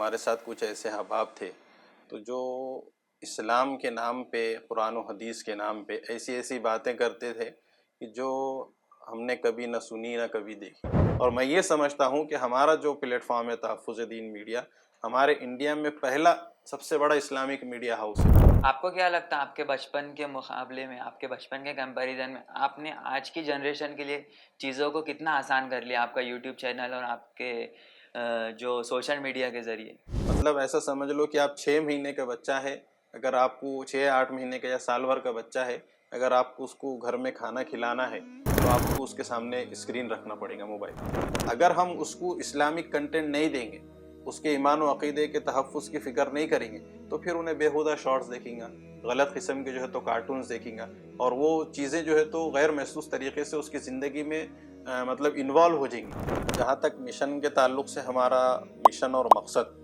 ہمارے ساتھ کچھ ایسے احباب تھے تو جو اسلام کے نام پہ، قرآن و حدیث کے نام پہ ایسی ایسی باتیں کرتے تھے کہ جو ہم نے کبھی نہ سنی نہ کبھی دیکھی. اور میں یہ سمجھتا ہوں کہ ہمارا جو پلیٹ فارم ہے تحفظ دین میڈیا، ہمارے انڈیا میں پہلا سب سے بڑا اسلامک میڈیا ہاؤس ہے. آپ کو کیا لگتا ہے آپ کے بچپن کے مقابلے میں، آپ کے بچپن کے کمپیریزن میں آپ نے آج کی جنریشن کے لیے چیزوں کو کتنا آسان کر لیا آپ کا یوٹیوب چینل اور آپ کے جو سوشل میڈیا کے ذریعے؟ مطلب ایسا سمجھ لو کہ آپ 6 مہینے کا بچہ ہے، اگر آپ کو 6-8 مہینے کا یا سال بھر کا بچہ ہے، اگر آپ کو اس کو گھر میں کھانا کھلانا ہے تو آپ کو اس کے سامنے اسکرین رکھنا پڑے گا موبائل. اگر ہم اس کو اسلامک کنٹینٹ نہیں دیں گے، اس کے ایمان و عقیدے کے تحفظ کی فکر نہیں کریں گے تو پھر انہیں بیہودہ شارٹس دیکھیں گا، غلط قسم کے جو ہے تو کارٹونز دیکھیں گا، اور وہ چیزیں جو ہے تو غیر محسوس طریقے سے اس کی زندگی میں مطلب انوالو ہو جائیں گی. جہاں تک مشن کے تعلق سے، ہمارا مشن اور مقصد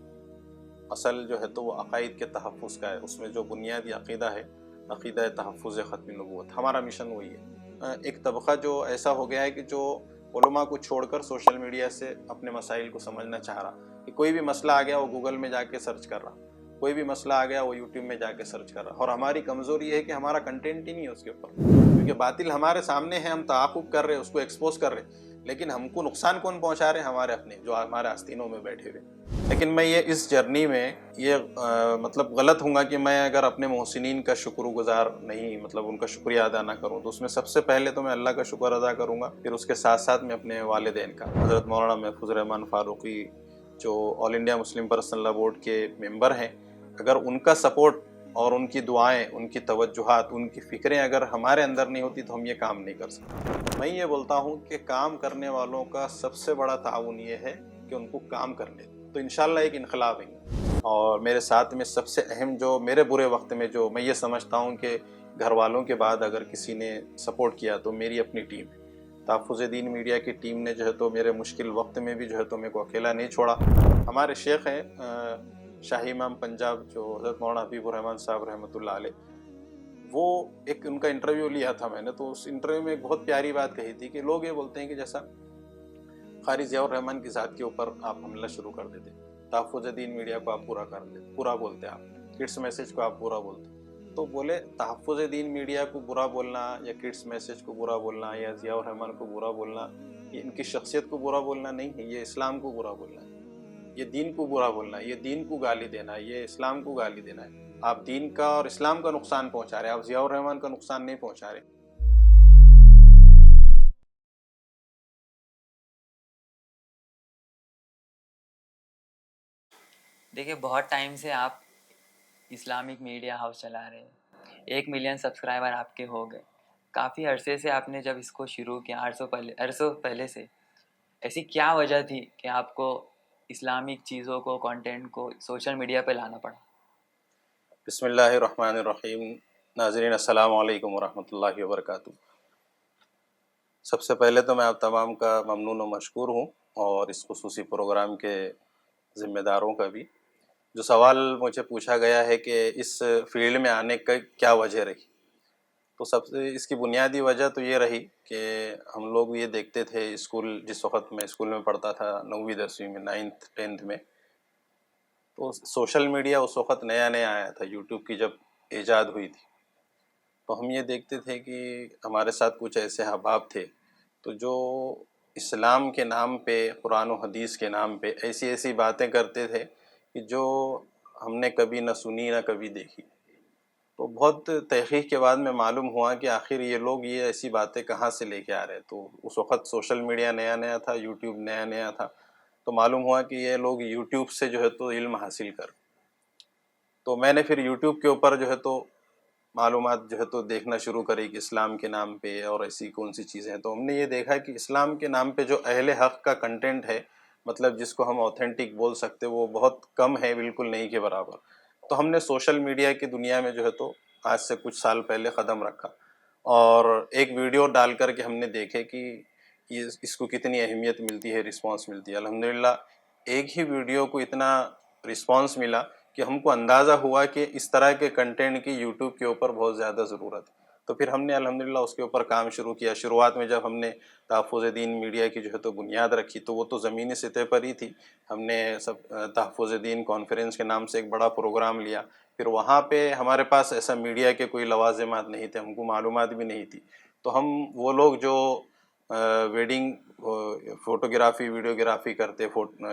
اصل جو ہے تو وہ عقائد کے تحفظ کا ہے. اس میں جو بنیادی عقیدہ ہے، عقیدہ تحفظ ختم نبوت، ہمارا مشن وہی ہے. ایک طبقہ جو ایسا ہو گیا ہے کہ جو علماء کو چھوڑ کر سوشل میڈیا سے اپنے مسائل کو سمجھنا چاہ رہا، کہ کوئی بھی مسئلہ آ گیا وہ گوگل میں جا کے سرچ کر رہا، کوئی بھی مسئلہ آ گیا وہ یوٹیوب میں جا کے سرچ کر رہا. اور ہماری کمزوری ہے کہ ہمارا کنٹینٹ ہی نہیں ہے اس کے اوپر، کیونکہ باطل ہمارے سامنے ہے، ہم تعاقب کر رہے، اس کو ایکسپوز کر رہے، لیکن ہم کو نقصان کون پہنچا رہے ہیں؟ ہمارے اپنے جو ہمارے آستینوں میں بیٹھے ہوئے. لیکن میں یہ اس جرنی میں یہ مطلب غلط ہوں گا کہ میں اگر اپنے محسنین کا شکر گزار نہیں، مطلب ان کا شکریہ ادا نہ کروں. تو اس میں سب سے پہلے تو میں اللہ کا شکر ادا کروں گا، پھر اس کے ساتھ ساتھ میں اپنے والدین کا. حضرت مولانا محفوظ الرحمان فاروقی جو آل انڈیا مسلم پرسنل لا بورڈ کے ممبر ہیں، اگر ان کا سپورٹ اور ان کی دعائیں، ان کی توجہات، ان کی فکریں اگر ہمارے اندر نہیں ہوتی تو ہم یہ کام نہیں کر سکتے. میں یہ بولتا ہوں کہ کام کرنے والوں کا سب سے بڑا تعاون یہ ہے کہ ان کو کام کرنے دیں، تو انشاءاللہ ایک انقلاب ہے. اور میرے ساتھ میں سب سے اہم جو میرے برے وقت میں جو میں یہ سمجھتا ہوں کہ گھر والوں کے بعد اگر کسی نے سپورٹ کیا تو میری اپنی ٹیم ہے. تحفظ دین میڈیا کی ٹیم نے جو ہے تو میرے مشکل وقت میں بھی جو ہے تو میرے کو اکیلا نہیں چھوڑا. ہمارے شیخ ہیں شاہی امام پنجاب جو حضرت مولانا حبیب الرحمان صاحب رحمۃ اللہ علیہ، وہ ایک ان کا انٹرویو لیا تھا میں نے، تو اس انٹرویو میں ایک بہت پیاری بات کہی تھی کہ لوگ یہ بولتے ہیں کہ جیسا قاری ضیاء الرحمان کی ذات کے اوپر آپ حملہ شروع کر دیتے، تحفظ دین میڈیا کو آپ برا بولتے، آپ کڈس میسج کو آپ برا بولتے. تو بولے تحفظ دین میڈیا کو برا بولنا یا کڈس میسج کو برا بولنا یا ضیاء الرحمان کو برا بولنا، یہ ان کی شخصیت کو برا بولنا نہیں ہے، یہ اسلام کو برا بولنا ہے، یہ دین کو برا بولنا ہے، یہ دین کو گالی دینا ہے، یہ اسلام کو گالی دینا ہے. آپ دین کا اور اسلام کا نقصان پہنچا رہے، آپ ضیاء الرحمان کا نقصان نہیں پہنچا رہے. دیکھیے بہت ٹائم سے آپ اسلامک میڈیا ہاؤس چلا رہے ہیں، 1 ملین سبسکرائبر آپ کے ہو گئے. کافی عرصے سے آپ نے جب اس کو شروع کیا، عرصوں پہلے سے، ایسی کیا وجہ تھی کہ آپ کو اسلامک چیزوں کو، کانٹینٹ کو سوشل میڈیا پہ لانا پڑا؟ بسم اللہ الرحمن الرحیم. ناظرین السلام علیکم ورحمۃ اللہ وبرکاتہ. سب سے پہلے تو میں آپ تمام کا ممنون و مشکور ہوں، اور اس خصوصی پروگرام کے ذمہ داروں کا بھی. جو سوال مجھے پوچھا گیا ہے کہ اس فیلڈ میں آنے کا کیا وجہ رہی، تو سب سے اس کی بنیادی وجہ تو یہ رہی کہ ہم لوگ یہ دیکھتے تھے اسکول، جس وقت میں اسکول میں پڑھتا تھا 9ویں 10ویں میں، 9th 10th میں، تو سوشل میڈیا اس وقت نیا نیا آیا تھا، یوٹیوب کی جب ایجاد ہوئی تھی. تو ہم یہ دیکھتے تھے کہ ہمارے ساتھ کچھ ایسے احباب تھے تو جو اسلام کے نام پہ، قرآن و حدیث کے نام پہ ایسی ایسی باتیں کرتے تھے کہ جو ہم نے کبھی نہ سنی نہ کبھی دیکھی. تو بہت تحقیق کے بعد میں معلوم ہوا کہ آخر یہ لوگ یہ ایسی باتیں کہاں سے لے کے آ رہے. تو اس وقت سوشل میڈیا نیا نیا تھا، یوٹیوب نیا نیا تھا، تو معلوم ہوا کہ یہ لوگ یوٹیوب سے جو ہے تو علم حاصل کر. تو میں نے پھر یوٹیوب کے اوپر جو ہے تو معلومات جو ہے تو دیکھنا شروع کری کہ اسلام کے نام پہ اور ایسی کون سی چیزیں ہیں. تو ہم نے یہ دیکھا کہ اسلام کے نام پہ جو اہل حق کا کنٹینٹ ہے، مطلب جس کو ہم اوتھینٹک بول سکتے، وہ بہت کم ہے، بالکل نہیں کے برابر. تو ہم نے سوشل میڈیا کی دنیا میں جو ہے تو آج سے کچھ سال پہلے قدم رکھا، اور ایک ویڈیو ڈال کر کے ہم نے دیکھے کہ اس کو کتنی اہمیت ملتی ہے، رسپانس ملتی ہے. الحمدللہ ایک ہی ویڈیو کو اتنا رسپانس ملا کہ ہم کو اندازہ ہوا کہ اس طرح کے کنٹینٹ کی یوٹیوب کے اوپر بہت زیادہ ضرورت ہے. تو پھر ہم نے الحمدللہ اس کے اوپر کام شروع کیا. شروعات میں جب ہم نے تحفظ دین میڈیا کی جو ہے تو بنیاد رکھی تو وہ تو زمینی سطح پر ہی تھی. ہم نے تحفظ دین کانفرنس کے نام سے ایک بڑا پروگرام لیا. پھر وہاں پہ ہمارے پاس ایسا میڈیا کے کوئی لوازمات نہیں تھے, ہم کو معلومات بھی نہیں تھی. تو ہم وہ لوگ جو ویڈنگ فوٹوگرافی ویڈیوگرافی کرتے,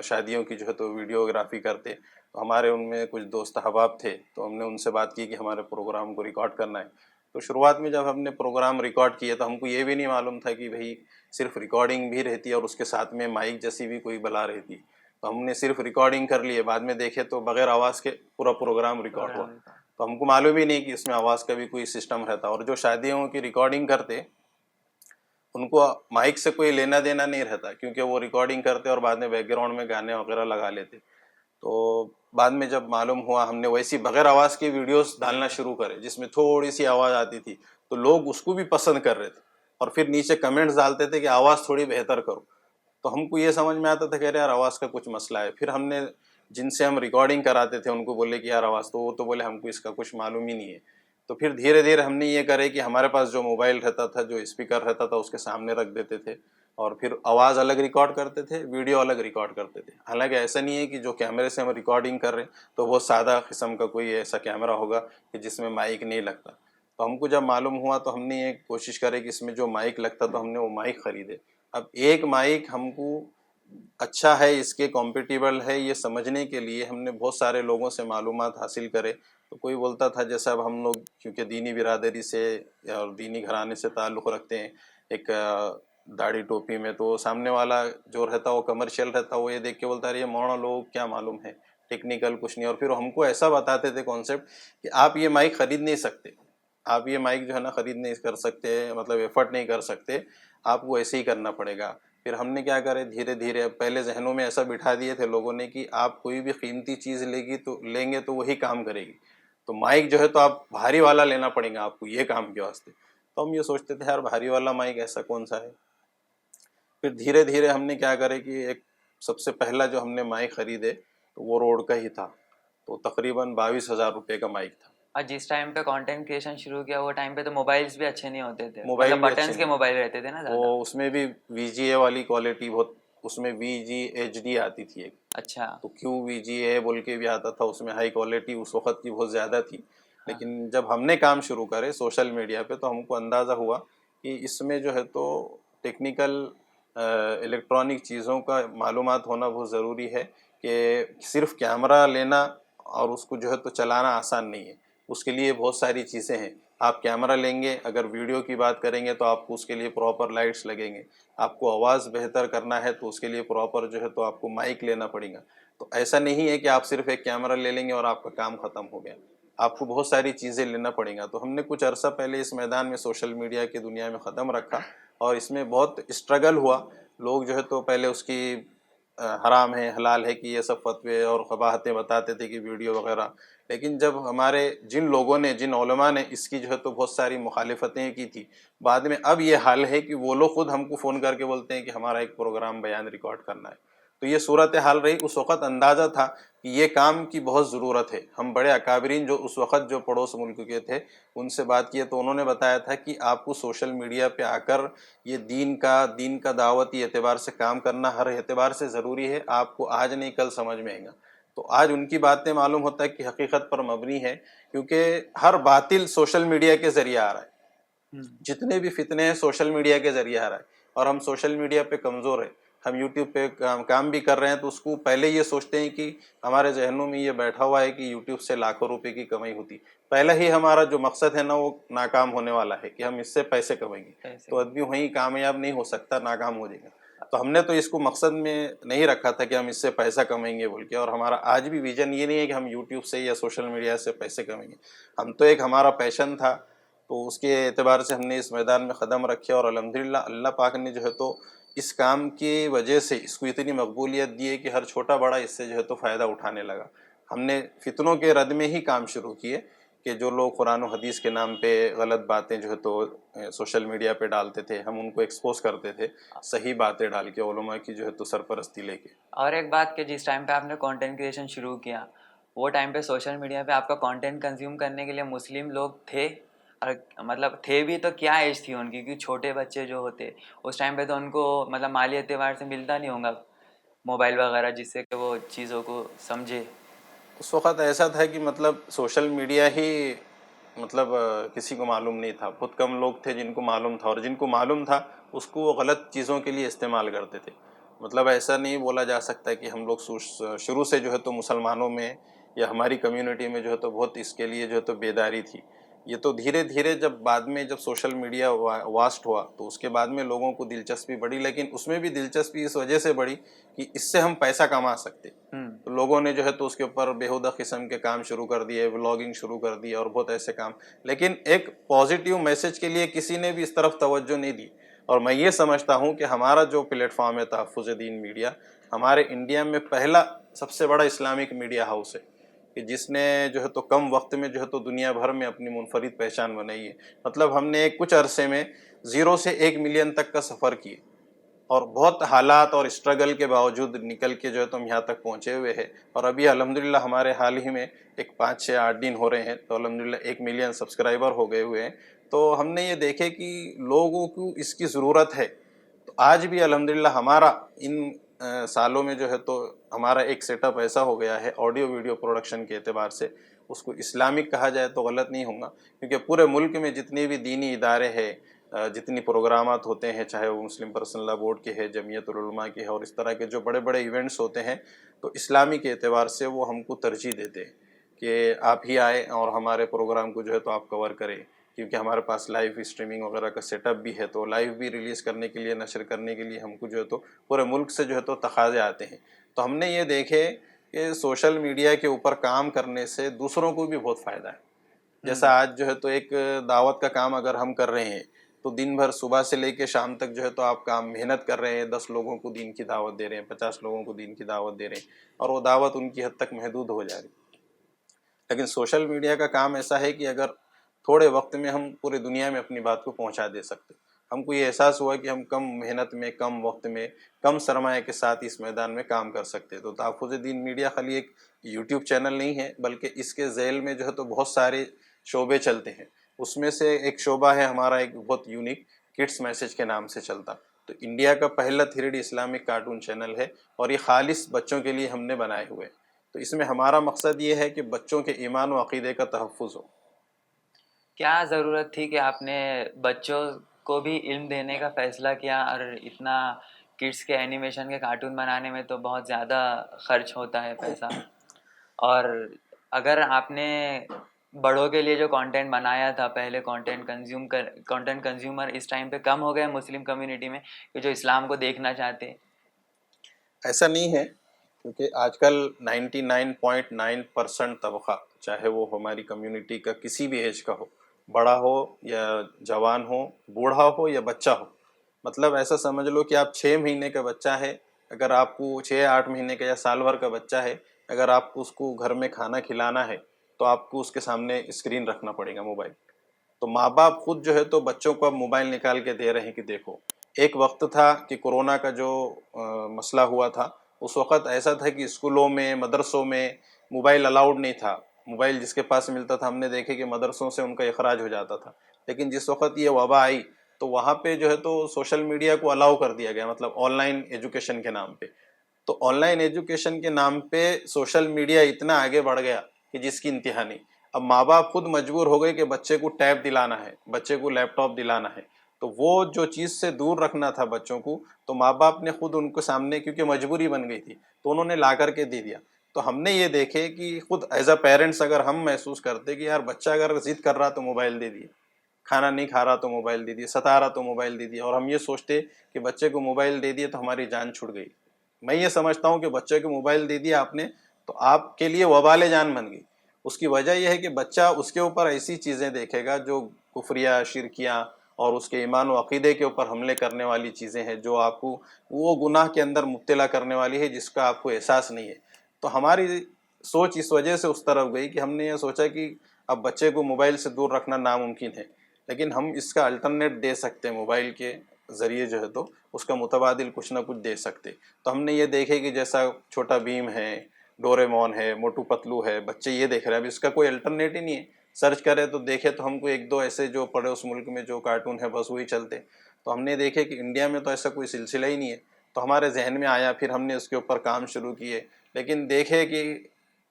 شادیوں کی جو ہے تو ویڈیوگرافی کرتے, تو ہمارے ان میں کچھ دوست احباب تھے, تو ہم نے ان سے بات کی کہ ہمارے پروگرام کو ریکارڈ کرنا ہے. تو شروعات میں جب ہم نے پروگرام ریکارڈ کیے تو ہم کو یہ بھی نہیں معلوم تھا کہ بھئی صرف ریکارڈنگ بھی رہتی ہے اور اس کے ساتھ میں مائک جیسی بھی کوئی بلا رہتی. تو ہم نے صرف ریکارڈنگ کر لیے, بعد میں دیکھے تو بغیر آواز کے پورا پروگرام ریکارڈ ہوا. تو ہم کو معلوم ہی نہیں کہ اس میں آواز کا بھی کوئی سسٹم رہتا. اور جو شادیوں کی ریکارڈنگ کرتے ان کو مائک سے کوئی لینا دینا نہیں رہتا, کیونکہ وہ ریکارڈنگ کرتے اور بعد میں بیک گراؤنڈ میں گانے وغیرہ لگا لیتے. تو بعد میں جب معلوم ہوا, ہم نے ویسی بغیر آواز کی ویڈیوز ڈالنا شروع کرے جس میں تھوڑی سی آواز آتی تھی, تو لوگ اس کو بھی پسند کر رہے تھے اور پھر نیچے کمنٹس ڈالتے تھے کہ آواز تھوڑی بہتر کرو. تو ہم کو یہ سمجھ میں آتا تھا کہ یار آواز کا کچھ مسئلہ ہے. پھر ہم نے جن سے ہم ریکارڈنگ کراتے تھے ان کو بولے کہ یار آواز, تو وہ تو بولے ہم کو اس کا کچھ معلوم ہی نہیں ہے. تو پھر دھیرے دھیرے ہم نے یہ کرے کہ ہمارے پاس جو موبائل رہتا تھا, جو اسپیکر رہتا تھا, اس کے سامنے رکھ دیتے تھے اور پھر آواز الگ ریکارڈ کرتے تھے, ویڈیو الگ ریکارڈ کرتے تھے. حالانکہ ایسا نہیں ہے کہ جو کیمرے سے ہم ریکارڈنگ کر رہے ہیں تو بہت سادہ قسم کا کوئی ایسا کیمرہ ہوگا کہ جس میں مائک نہیں لگتا. تو ہم کو جب معلوم ہوا تو ہم نے یہ کوشش کرے کہ اس میں جو مائک لگتا تو ہم نے وہ مائک خریدے. اب ایک مائک ہم کو اچھا ہے, اس کے کمپیٹیبل ہے, یہ سمجھنے کے لیے ہم نے بہت سارے لوگوں سے معلومات حاصل کرے. تو کوئی بولتا تھا جیسا اب ہم لوگ کیونکہ دینی برادری سے اور دینی گھرانے سے تعلق رکھتے ہیں, ایک داڑھی ٹوپی میں, تو سامنے والا جو رہتا وہ کمرشل رہتا, وہ یہ دیکھ کے بولتا ہے یہ مولانا لوگ کیا معلوم ہے, ٹیکنیکل کچھ نہیں. اور پھر ہم کو ایسا بتاتے تھے کانسیپٹ کہ آپ یہ مائک خرید نہیں سکتے, آپ یہ مائک جو ہے نا خرید نہیں کر سکتے, مطلب ایفرٹ نہیں کر سکتے, آپ کو ایسے ہی کرنا پڑے گا. پھر ہم نے کیا کرے, دھیرے دھیرے پہلے ذہنوں میں ایسا بٹھا دیے تھے لوگوں نے کہ آپ کوئی بھی قیمتی چیز لیں گے تو وہی کام کرے گی. تو مائک جو ہے تو آپ بھاری والا لینا پڑے گا آپ کو یہ کام کے واسطے. تو ہم یہ سوچتے تھے یار بھاری والا مائک ایسا کون سا ہے. پھر دھیرے دھیرے ہم نے کیا کرے کہ ایک سب سے پہلا جو ہم نے مائک خریدے تو وہ روڈ کا ہی تھا, تو تقریباً 22,000 روپے کا مائک تھا. اور جس ٹائم پہ کانٹینٹ کریشن شروع کیا وہ ٹائم پہ تو موبائلس بھی اچھے نہیں ہوتے تھے, موبائل مطلب بھی اچھے بٹنس کے نہیں, موبائل رہتے تھے نا زیادہ. وہ اس میں بھی وی جی اے والی کوالٹی بہت, اس میں وی جی ایچ ڈی آتی تھی ایک, اچھا, تو کیوں وی جی اے بول کے بھی آتا تھا, اس میں ہائی کوالٹی اس وقت کی بہت زیادہ تھی. لیکن جب ہم نے کام شروع کرے سوشل میڈیا پہ تو ہم کو اندازہ ہوا کہ اس میں جو ہے تو ٹیکنیکل الیکٹرانک چیزوں کا معلومات ہونا بہت ضروری ہے, کہ صرف کیمرہ لینا اور اس کو جو ہے تو چلانا آسان نہیں ہے, اس کے لیے بہت ساری چیزیں ہیں. آپ کیمرہ لیں گے, اگر ویڈیو کی بات کریں گے تو آپ کو اس کے لیے پراپر لائٹس لگیں گے. آپ کو آواز بہتر کرنا ہے تو اس کے لیے پراپر جو ہے تو آپ کو مائک لینا پڑے گا. تو ایسا نہیں ہے کہ آپ صرف ایک کیمرہ لے لیں گے اور آپ کا کام ختم ہو گیا, آپ کو بہت ساری چیزیں لینا پڑیں گا. تو ہم نے کچھ عرصہ پہلے اس میدان میں سوشل میڈیا کی دنیا میں قدم رکھا اور اس میں بہت اسٹرگل ہوا. لوگ جو ہے تو پہلے اس کی حرام ہے حلال ہے کہ یہ سب فتوے اور قباحتیں بتاتے تھے کہ ویڈیو وغیرہ. لیکن جب ہمارے جن لوگوں نے, جن علماء نے اس کی جو ہے تو بہت ساری مخالفتیں کی تھی, بعد میں اب یہ حال ہے کہ وہ لوگ خود ہم کو فون کر کے بولتے ہیں کہ ہمارا ایک پروگرام بیان ریکارڈ کرنا ہے. تو یہ صورت حال رہی. اس وقت اندازہ تھا کہ یہ کام کی بہت ضرورت ہے. ہم بڑے اکابرین جو اس وقت جو پڑوس ملک کے تھے ان سے بات کیے تو انہوں نے بتایا تھا کہ آپ کو سوشل میڈیا پہ آ کر یہ دین کا دعوتی اعتبار سے کام کرنا ہر اعتبار سے ضروری ہے. آپ کو آج نہیں کل سمجھ میں آئے گا. تو آج ان کی باتیں معلوم ہوتا ہے کہ حقیقت پر مبنی ہے, کیونکہ ہر باطل سوشل میڈیا کے ذریعے آ رہا ہے. جتنے بھی فتنے ہیں سوشل میڈیا کے ذریعے آ رہا ہے, اور ہم سوشل میڈیا پہ کمزور ہیں. ہم یوٹیوب پہ کام بھی کر رہے ہیں تو اس کو پہلے یہ سوچتے ہیں کہ ہمارے ذہنوں میں یہ بیٹھا ہوا ہے کہ یوٹیوب سے لاکھوں روپے کی کمائی ہوتی. پہلا ہی ہمارا جو مقصد ہے نا وہ ناکام ہونے والا ہے کہ ہم اس سے پیسے کمائیں گے, تو آدمی وہیں کامیاب نہیں ہو سکتا, ناکام ہو جائے گا. تو ہم نے تو اس کو مقصد میں نہیں رکھا تھا کہ ہم اس سے پیسہ کمائیں گے بول کے, اور ہمارا آج بھی ویژن یہ نہیں ہے کہ ہم یوٹیوب سے یا سوشل میڈیا سے پیسے کمائیں گے. ہم تو ایک ہمارا پیشن تھا, تو اس کے اعتبار سے ہم نے اس میدان میں قدم رکھے, اور الحمدللہ اللہ پاک نے جو ہے تو اس کام کی وجہ سے اس کو اتنی مقبولیت دی ہے کہ ہر چھوٹا بڑا اس سے جو ہے تو فائدہ اٹھانے لگا. ہم نے فتنوں کے رد میں ہی کام شروع کیے کہ جو لوگ قرآن و حدیث کے نام پہ غلط باتیں جو ہے تو سوشل میڈیا پہ ڈالتے تھے, ہم ان کو ایکسپوز کرتے تھے صحیح باتیں ڈال کے, علماء کی جو ہے تو سرپرستی لے کے. اور ایک بات کہ جس ٹائم پہ آپ نے کانٹینٹ کریشن شروع کیا وہ ٹائم پہ سوشل میڈیا پہ آپ کا کانٹینٹ کنزیوم کرنے کے لیے مسلم لوگ تھے, مطلب تھے بھی تو کیا ایج تھی ان کی، کیونکہ چھوٹے بچے جو ہوتے اس ٹائم پہ تو ان کو مطلب مالی اعتبار سے ملتا نہیں ہوگا موبائل وغیرہ جس سے کہ وہ چیزوں کو سمجھے. اس وقت ایسا تھا کہ مطلب سوشل میڈیا ہی مطلب کسی کو معلوم نہیں تھا. بہت کم لوگ تھے جن کو معلوم تھا، اور جن کو معلوم تھا اس کو وہ غلط چیزوں کے لیے استعمال کرتے تھے. مطلب ایسا نہیں بولا جا سکتا کہ ہم لوگ شروع سے جو ہے تو مسلمانوں میں یا ہماری کمیونٹی میں جو ہے تو بہت اس کے لیے جو ہے تو بیداری تھی. یہ تو دھیرے دھیرے جب بعد میں جب سوشل میڈیا واسٹ ہوا تو اس کے بعد میں لوگوں کو دلچسپی بڑھی، لیکن اس میں بھی دلچسپی اس وجہ سے بڑھی کہ اس سے ہم پیسہ کما سکتے. تو لوگوں نے جو ہے تو اس کے اوپر بیہودہ قسم کے کام شروع کر دیے، ولاگنگ شروع کر دی اور بہت ایسے کام، لیکن ایک پازیٹیو میسج کے لیے کسی نے بھی اس طرف توجہ نہیں دی. اور میں یہ سمجھتا ہوں کہ ہمارا جو پلیٹ فارم ہے تحفظ دین میڈیا، ہمارے انڈیا میں پہلا سب سے بڑا اسلامک میڈیا ہاؤس ہے کہ جس نے جو ہے تو کم وقت میں جو ہے تو دنیا بھر میں اپنی منفرد پہچان بنائی ہے. مطلب ہم نے کچھ عرصے میں 0 سے 1 ملین تک کا سفر کیے، اور بہت حالات اور اسٹرگل کے باوجود نکل کے جو ہے تو ہم یہاں تک پہنچے ہوئے ہیں. اور ابھی الحمدللہ ہمارے حال ہی میں ایک 5-6-8 دن ہو رہے ہیں تو الحمدللہ 1 ملین سبسکرائبر ہو گئے ہوئے ہیں. تو ہم نے یہ دیکھے کہ لوگوں کو اس کی ضرورت ہے. تو آج بھی الحمدللہ ہمارا ان سالوں میں جو ہے تو ہمارا ایک سیٹ اپ ایسا ہو گیا ہے آڈیو ویڈیو پروڈکشن کے اعتبار سے، اس کو اسلامک کہا جائے تو غلط نہیں ہوگا، کیونکہ پورے ملک میں جتنے بھی دینی ادارے ہیں، جتنی پروگرامات ہوتے ہیں، چاہے وہ مسلم پرسنل لا بورڈ کے ہے، جمعیت العلماء کے ہے، اور اس طرح کے جو بڑے بڑے ایونٹس ہوتے ہیں، تو اسلامی کے اعتبار سے وہ ہم کو ترجیح دیتے ہیں کہ آپ ہی آئے اور ہمارے پروگرام کو جو ہے تو آپ کور کریں، کیونکہ ہمارے پاس لائیو اسٹریمنگ وغیرہ کا سیٹ اپ بھی ہے. تو لائیو بھی ریلیز کرنے کے لیے، نشر کرنے کے لیے ہم کو جو ہے تو پورے ملک سے جو ہے تو تقاضے آتے ہیں. تو ہم نے یہ دیکھے کہ سوشل میڈیا کے اوپر کام کرنے سے دوسروں کو بھی بہت فائدہ ہے. جیسا آج جو ہے تو ایک دعوت کا کام اگر ہم کر رہے ہیں تو دن بھر صبح سے لے کے شام تک جو ہے تو آپ کام محنت کر رہے ہیں، 10 لوگوں کو دین کی دعوت دے رہے ہیں، 50 لوگوں کو دین کی دعوت دے رہے ہیں، اور وہ دعوت ان کی حد تک محدود ہو جا رہی. لیکن سوشل میڈیا کا کام ایسا ہے کہ اگر تھوڑے وقت میں ہم پورے دنیا میں اپنی بات کو پہنچا دے سکتے. ہم کو یہ احساس ہوا کہ ہم کم محنت میں، کم وقت میں، کم سرمایہ کے ساتھ اس میدان میں کام کر سکتے. تو تحفظ دین میڈیا خالی ایک یوٹیوب چینل نہیں ہے، بلکہ اس کے ذیل میں جو ہے تو بہت سارے شعبے چلتے ہیں. اس میں سے ایک شعبہ ہے ہمارا ایک بہت یونیک کڈس میسج کے نام سے چلتا. تو انڈیا کا پہلا 3D اسلامک کارٹون چینل ہے، اور یہ خالص بچوں کے لیے ہم نے بنائے ہوئے. تو اس میں ہمارا مقصد یہ ہے کہ بچوں کے ایمان و عقیدے کا تحفظ ہو. کیا ضرورت تھی کہ آپ نے بچوں کو بھی علم دینے کا فیصلہ کیا؟ اور اتنا کڈس کے اینیمیشن کے کارٹون بنانے میں تو بہت زیادہ خرچ ہوتا ہے پیسہ. اور اگر آپ نے بڑوں کے لیے جو کانٹینٹ بنایا تھا پہلے، کانٹینٹ کنزیومر اس ٹائم پہ کم ہو گئے مسلم کمیونٹی میں کہ جو اسلام کو دیکھنا چاہتے. ایسا نہیں ہے، کیونکہ آج کل 99.9% طبقہ، چاہے وہ ہماری کمیونٹی کا کسی بھی ایج کا ہو، بڑا ہو یا جوان ہو، بوڑھا ہو یا بچہ ہو، مطلب ایسا سمجھ لو کہ آپ 6 مہینے کا بچہ ہے، اگر آپ کو 6-8 مہینے کا یا سال بھر کا بچہ ہے، اگر آپ کو اس کو گھر میں کھانا کھلانا ہے تو آپ کو اس کے سامنے اسکرین رکھنا پڑے گا، موبائل. تو ماں باپ خود جو ہے تو بچوں کو اب موبائل نکال کے دے رہے ہیں کہ دیکھو. ایک وقت تھا کہ کورونا کا جو مسئلہ ہوا تھا، اس وقت ایسا تھا کہ اسکولوں میں، مدرسوں میں موبائل الاؤڈ نہیں تھا. موبائل جس کے پاس ملتا تھا، ہم نے دیکھے کہ مدرسوں سے ان کا اخراج ہو جاتا تھا. لیکن جس وقت یہ وبا آئی تو وہاں پہ جو ہے تو سوشل میڈیا کو الاؤ کر دیا گیا، مطلب آن لائن ایجوکیشن کے نام پہ. تو آن لائن ایجوکیشن کے نام پہ سوشل میڈیا اتنا آگے بڑھ گیا کہ جس کی انتہا نہیں. اب ماں باپ خود مجبور ہو گئے کہ بچے کو ٹیب دلانا ہے، بچے کو لیپ ٹاپ دلانا ہے. تو وہ جو چیز سے دور رکھنا تھا بچوں کو، تو ماں باپ نے خود ان کو سامنے، کیونکہ مجبوری بن گئی تھی، تو انہوں نے لا کر کے دے دیا. تو ہم نے یہ دیکھے کہ خود ایز اے پیرنٹس اگر ہم محسوس کرتے کہ یار بچہ اگر ضد کر رہا تو موبائل دے دیے، کھانا نہیں کھا رہا تو موبائل دے دیے، ستا رہا تو موبائل دے دیے، اور ہم یہ سوچتے کہ بچے کو موبائل دے دیے تو ہماری جان چھوٹ گئی. میں یہ سمجھتا ہوں کہ بچے کو موبائل دے دیا آپ نے تو آپ کے لیے وبال جان بن گئی. اس کی وجہ یہ ہے کہ بچہ اس کے اوپر ایسی چیزیں دیکھے گا جو کفریہ، شرکیاں اور اس کے ایمان و عقیدے کے اوپر حملے کرنے والی چیزیں ہیں، جو آپ کو وہ گناہ کے اندر مبتلا کرنے والی ہے جس کا آپ کو احساس نہیں ہے. تو ہماری سوچ اس وجہ سے اس طرف گئی کہ ہم نے یہ سوچا کہ اب بچے کو موبائل سے دور رکھنا ناممکن ہے، لیکن ہم اس کا الٹرنیٹ دے سکتے ہیں، موبائل کے ذریعے جو ہے تو اس کا متبادل کچھ نہ کچھ دے سکتے. تو ہم نے یہ دیکھے کہ جیسا چھوٹا بھیم ہے، ڈوریمون ہے، موٹو پتلو ہے، بچے یہ دیکھ رہے ہیں. اب اس کا کوئی الٹرنیٹ ہی نہیں ہے. سرچ کرے تو دیکھے تو ہم کو ایک دو ایسے جو پڑوس ملک میں جو کارٹون ہے بس وہی چلتے. تو ہم نے دیکھے کہ انڈیا میں تو ایسا کوئی سلسلہ ہی نہیں ہے. تو ہمارے ذہن میں آیا, پھر ہم نے اس کے اوپر کام شروع کیے, لیکن دیکھے کہ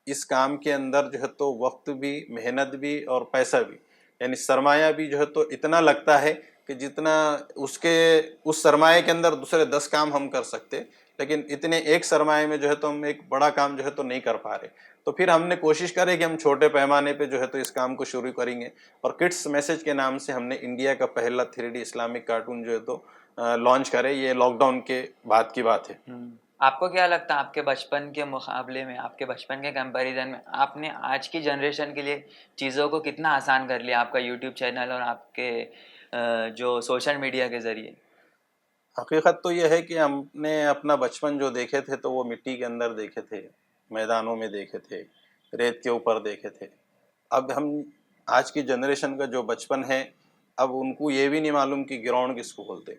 اس کام کے اندر جو ہے تو وقت بھی, محنت بھی اور پیسہ بھی, یعنی سرمایہ بھی جو ہے تو اتنا لگتا ہے کہ جتنا اس سرمایہ کے اندر دوسرے 10 کام ہم کر سکتے, لیکن اتنے ایک سرمایہ میں جو ہے تو ہم ایک بڑا کام جو ہے تو نہیں کر پا رہے. تو پھر ہم نے کوشش کرے کہ ہم چھوٹے پیمانے پہ جو ہے تو اس کام کو شروع کریں گے, اور کڈس میسج کے نام سے ہم نے انڈیا کا پہلا 3D اسلامک کارٹون جو ہے تو لانچ کرے. یہ لاک ڈاؤن کے بعد کی بات ہے. آپ کو کیا لگتا ہے آپ کے بچپن کے مقابلے میں, آپ کے بچپن کے کمپیریزن میں, آپ نے آج کی جنریشن کے لیے چیزوں کو کتنا آسان کر لیا آپ کا یوٹیوب چینل اور آپ کے جو سوشل میڈیا کے ذریعے؟ حقیقت تو یہ ہے کہ ہم نے اپنا بچپن جو دیکھے تھے تو وہ مٹی کے اندر دیکھے تھے, میدانوں میں دیکھے تھے, ریت کے اوپر دیکھے تھے. اب ہم آج کی جنریشن کا جو بچپن ہے, اب ان کو یہ بھی نہیں معلوم کہ گراؤنڈ کس کو بولتے,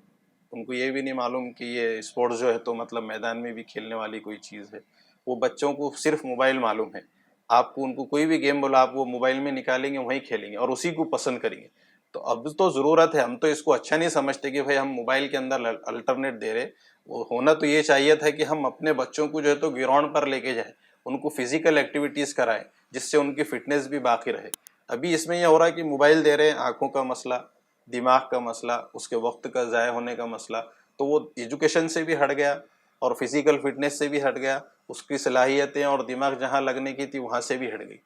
ان کو یہ بھی نہیں معلوم کہ یہ اسپورٹس جو ہے تو مطلب میدان میں بھی کھیلنے والی کوئی چیز ہے. وہ بچوں کو صرف موبائل معلوم ہے. آپ کو ان کو کوئی بھی گیم بولا, آپ وہ موبائل میں نکالیں گے, وہیں کھیلیں گے اور اسی کو پسند کریں گے. تو اب تو ضرورت ہے, ہم تو اس کو اچھا نہیں سمجھتے کہ بھائی ہم موبائل کے اندر الٹرنیٹ دے رہے. وہ ہونا تو یہ چاہیے تھا کہ ہم اپنے بچوں کو جو ہے تو گراؤنڈ پر لے کے جائیں, ان کو فزیکل ایکٹیویٹیز کرائیں جس سے ان کی فٹنس بھی باقی رہے. ابھی اس میں یہ ہو رہا ہے کہ موبائل دے رہے ہیں, آنکھوں کا مسئلہ, دماغ کا مسئلہ, اس کے وقت کا ضائع ہونے کا مسئلہ, تو وہ ایجوکیشن سے بھی ہٹ گیا اور فزیکل فٹنس سے بھی ہٹ گیا, اس کی صلاحیتیں اور دماغ جہاں لگنے کی تھی وہاں سے بھی ہٹ گئی.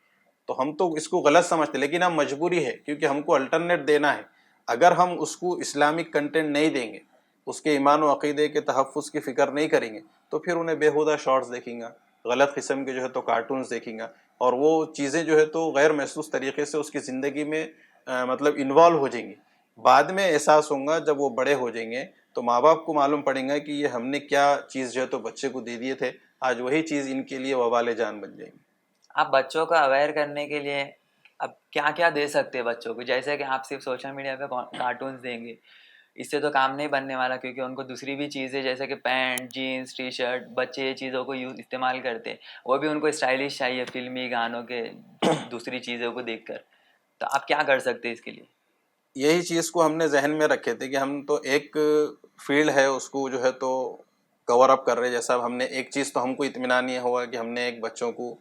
تو ہم تو اس کو غلط سمجھتے, لیکن اب مجبوری ہے کیونکہ ہم کو الٹرنیٹ دینا ہے. اگر ہم اس کو اسلامک کنٹینٹ نہیں دیں گے, اس کے ایمان و عقیدے کے تحفظ کی فکر نہیں کریں گے, تو پھر انہیں بیہودہ شارٹس دیکھیں گا, غلط قسم کے جو ہے تو کارٹونز دیکھیں گا, اور وہ چیزیں جو ہے تو غیر محسوس طریقے سے اس کی زندگی میں مطلب انوالو ہو جائیں گی. بعد میں احساس ہوگا جب وہ بڑے ہو جائیں گے تو ماں باپ کو معلوم پڑیں گا کہ یہ ہم نے کیا چیز جو ہے تو بچے کو دے دیے تھے, آج وہی چیز ان کے لیے وبال جان بن جائیں گی. آپ بچوں کو اویئر کرنے کے لیے اب کیا کیا دے سکتے ہیں بچوں کو؟ جیسے کہ آپ صرف سوشل میڈیا پہ کارٹونز دیں گے, اس سے تو کام نہیں بننے والا, کیونکہ ان کو دوسری بھی چیزیں جیسے کہ پینٹ, جینس, ٹی شرٹ, بچے یہ چیزوں کو استعمال کرتے ہیں, وہ بھی ان کو اسٹائلش چاہیے فلمی گانوں کے دوسری چیزوں کو دیکھ کر. تو آپ کیا کر سکتے ہیں اس کے لیے؟ یہی چیز کو ہم نے ذہن میں رکھے تھے کہ ہم تو ایک فیلڈ ہے اس کو جو ہے تو کور اپ کر رہے. جیسا ہم نے ایک چیز تو ہم کو اطمینان نہیں ہوا کہ ہم نے ایک بچوں کو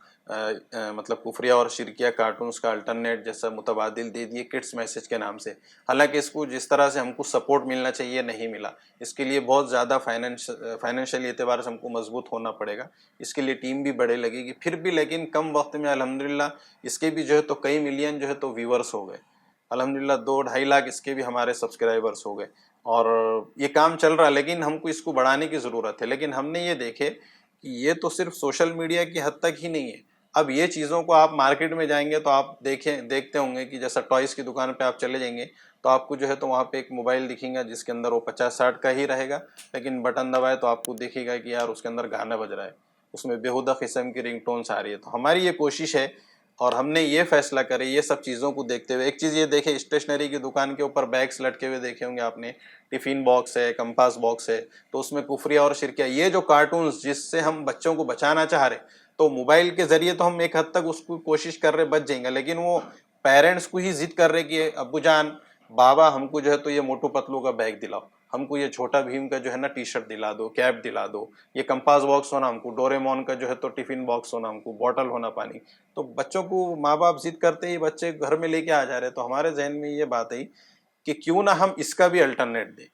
مطلب کفریہ اور شرکیہ کارٹونز کا الٹرنیٹ جیسا متبادل دے دیے کڈس میسج کے نام سے. حالانکہ اس کو جس طرح سے ہم کو سپورٹ ملنا چاہیے نہیں ملا. اس کے لیے بہت زیادہ فائنینشیل اعتبار سے ہم کو مضبوط ہونا پڑے گا, اس کے لیے ٹیم بھی بڑے لگے گی پھر بھی, لیکن کم وقت میں الحمدللہ اس کے بھی جو ہے تو کئی ملین جو ہے تو ویورز ہو گئے. الحمدللہ 2-2.5 لاکھ اس کے بھی ہمارے سبسکرائبرز ہو گئے, اور یہ کام چل رہا ہے, لیکن ہم کو اس کو بڑھانے کی ضرورت ہے. لیکن ہم نے یہ دیکھے کہ یہ تو صرف سوشل میڈیا کی حد تک ہی نہیں ہے. اب یہ چیزوں کو آپ مارکیٹ میں جائیں گے تو آپ دیکھتے ہوں گے کہ جیسا ٹوائز کی دکان پہ آپ چلے جائیں گے تو آپ کو جو ہے تو وہاں پہ ایک موبائل دکھیں گا جس کے اندر وہ 50-60 کا ہی رہے گا, لیکن بٹن دبائے تو آپ کو دیکھے گا کہ یار اس کے اندر گانا بج رہا ہے, اس میں بیہودہ قسم کی رنگ ٹونس آ رہی ہے. تو ہماری یہ کوشش ہے اور ہم نے یہ فیصلہ کرے یہ سب چیزوں کو دیکھتے ہوئے. ایک چیز یہ دیکھیں, اسٹیشنری کی دکان کے اوپر بیگس لٹکے ہوئے دیکھے ہوں گے آپ نے, ٹفن باکس ہے, کمپاس باکس ہے, تو اس میں کفریہ اور شرکیہ یہ جو کارٹونز جس سے ہم بچوں کو بچانا چاہ رہے, تو موبائل کے ذریعے تو ہم ایک حد تک اس کو کوشش کر رہے بچ جائیں گے, لیکن وہ پیرنٹس کو ہی ضد کر رہے کہ ابو جان بابا ہم کو جو ہے تو یہ موٹو پتلو کا بیگ دلاؤ, ہم کو یہ چھوٹا بھیم کا جو ہے نا ٹی شرٹ دلا دو, کیپ دلا دو, یہ کمپاس باکس ہونا ہم کو, ڈوریمون کا جو ہے تو ٹفن باکس ہونا ہم کو, بوٹل ہونا پانی. تو بچوں کو ماں باپ ضد کرتے ہی بچے گھر میں لے کے آ جا رہے. تو ہمارے ذہن میں یہ بات آئی کہ کیوں نہ ہم اس کا بھی الٹرنیٹ دیں.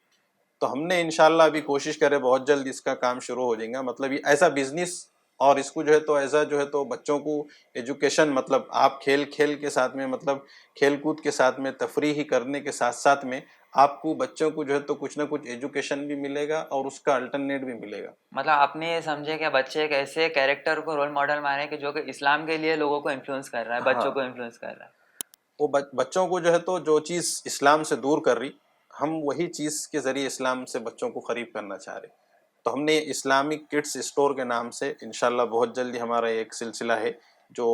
تو ہم نے انشاءاللہ ابھی کوشش کرے بہت جلد اس کا کام شروع ہو جائے گا. مطلب یہ ایسا بزنس, اور اس کو جو ہے تو ایسا جو ہے تو بچوں کو ایجوکیشن, مطلب آپ کھیل کے ساتھ میں, مطلب کھیل کود کے ساتھ میں تفریح کرنے کے ساتھ ساتھ میں آپ کو بچوں کو جو ہے تو کچھ نہ کچھ ایجوکیشن بھی ملے گا اور اس کا الٹرنیٹ بھی ملے گا. مطلب آپ نے یہ سمجھے کہ بچے ایک ایسے کیریکٹر کو رول ماڈل مانے کہ جو کہ اسلام کے لیے لوگوں کو انفلوئنس کر رہا ہے, بچوں کو انفلوئنس کر رہا ہے. وہ بچوں کو جو ہے تو جو چیز اسلام سے دور کر رہی, ہم وہی چیز کے ذریعے اسلام سے بچوں کو قریب کرنا چاہ رہے. تو ہم نے اسلامک کڈس اسٹور کے نام سے انشاءاللہ بہت جلدی ہمارا ایک سلسلہ ہے جو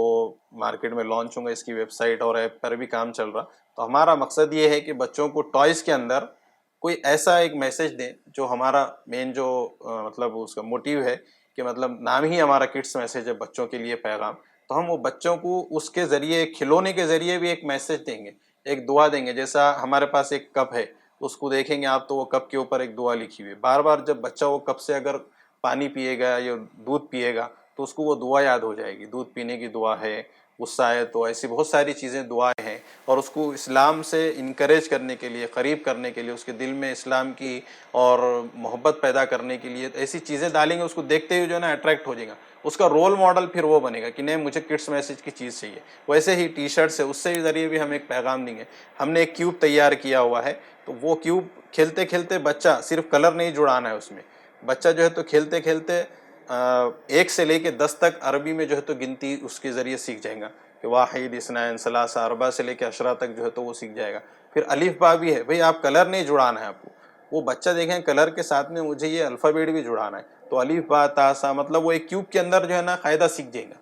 مارکیٹ میں لانچ ہوں گا. اس کی ویب سائٹ اور ایپ پر بھی کام چل رہا. تو ہمارا مقصد یہ ہے کہ بچوں کو ٹوائز کے اندر کوئی ایسا ایک میسج دیں جو ہمارا مین جو مطلب اس کا موٹیو ہے کہ مطلب نام ہی ہمارا کڈس میسج ہے, بچوں کے لیے پیغام. تو ہم وہ بچوں کو اس کے ذریعے کھلونے کے ذریعے بھی ایک میسج دیں گے, ایک دعا دیں گے. جیسا ہمارے پاس ایک کپ ہے, اس کو دیکھیں گے آپ تو وہ کپ کے اوپر ایک دعا لکھی ہوئی ہے. بار بار جب بچہ وہ کپ سے اگر پانی پیے گا یا دودھ پیے گا تو اس کو وہ دعا یاد ہو جائے گی. دودھ پینے کی دعا ہے, غصہ ہے تو ایسی بہت ساری چیزیں دعائیں ہیں. اور اس کو اسلام سے انکریج کرنے کے لیے, قریب کرنے کے لیے, اس کے دل میں اسلام کی اور محبت پیدا کرنے کے لیے ایسی چیزیں ڈالیں گے, اس کو دیکھتے ہوئے جو ہے نا اٹریکٹ ہو جائے گا. اس کا رول ماڈل پھر وہ بنے گا کہ نہیں مجھے کڈس میسج کی چیز چاہیے. ویسے ہی ٹی شرٹس ہے, اس سے ذریعے بھی ہم ایک پیغام دیں گے. ہم نے ایک کیوب تیار کیا ہوا ہے, تو وہ کیوب کھیلتے کھیلتے بچہ صرف کلر نہیں جڑانا ہے اس میں, بچہ جو ہے تو کھیلتے کھیلتے 1 سے لے کے 10 تک عربی میں جو ہے تو گنتی اس کے ذریعے سیکھ جائیں گا کہ واحد اثنین ثلاثہ اربعہ سے لے کے عشرہ تک جو ہے تو وہ سیکھ جائے گا. پھر الف با بھی ہے, بھئی آپ کلر نہیں جڑانا ہے آپ کو, وہ بچہ دیکھیں کلر کے ساتھ میں مجھے یہ الفابیٹ بھی جڑانا ہے, تو الف با تا سا مطلب وہ ایک کیوب کے اندر جو ہے نا قاعدہ سیکھ جائے گا.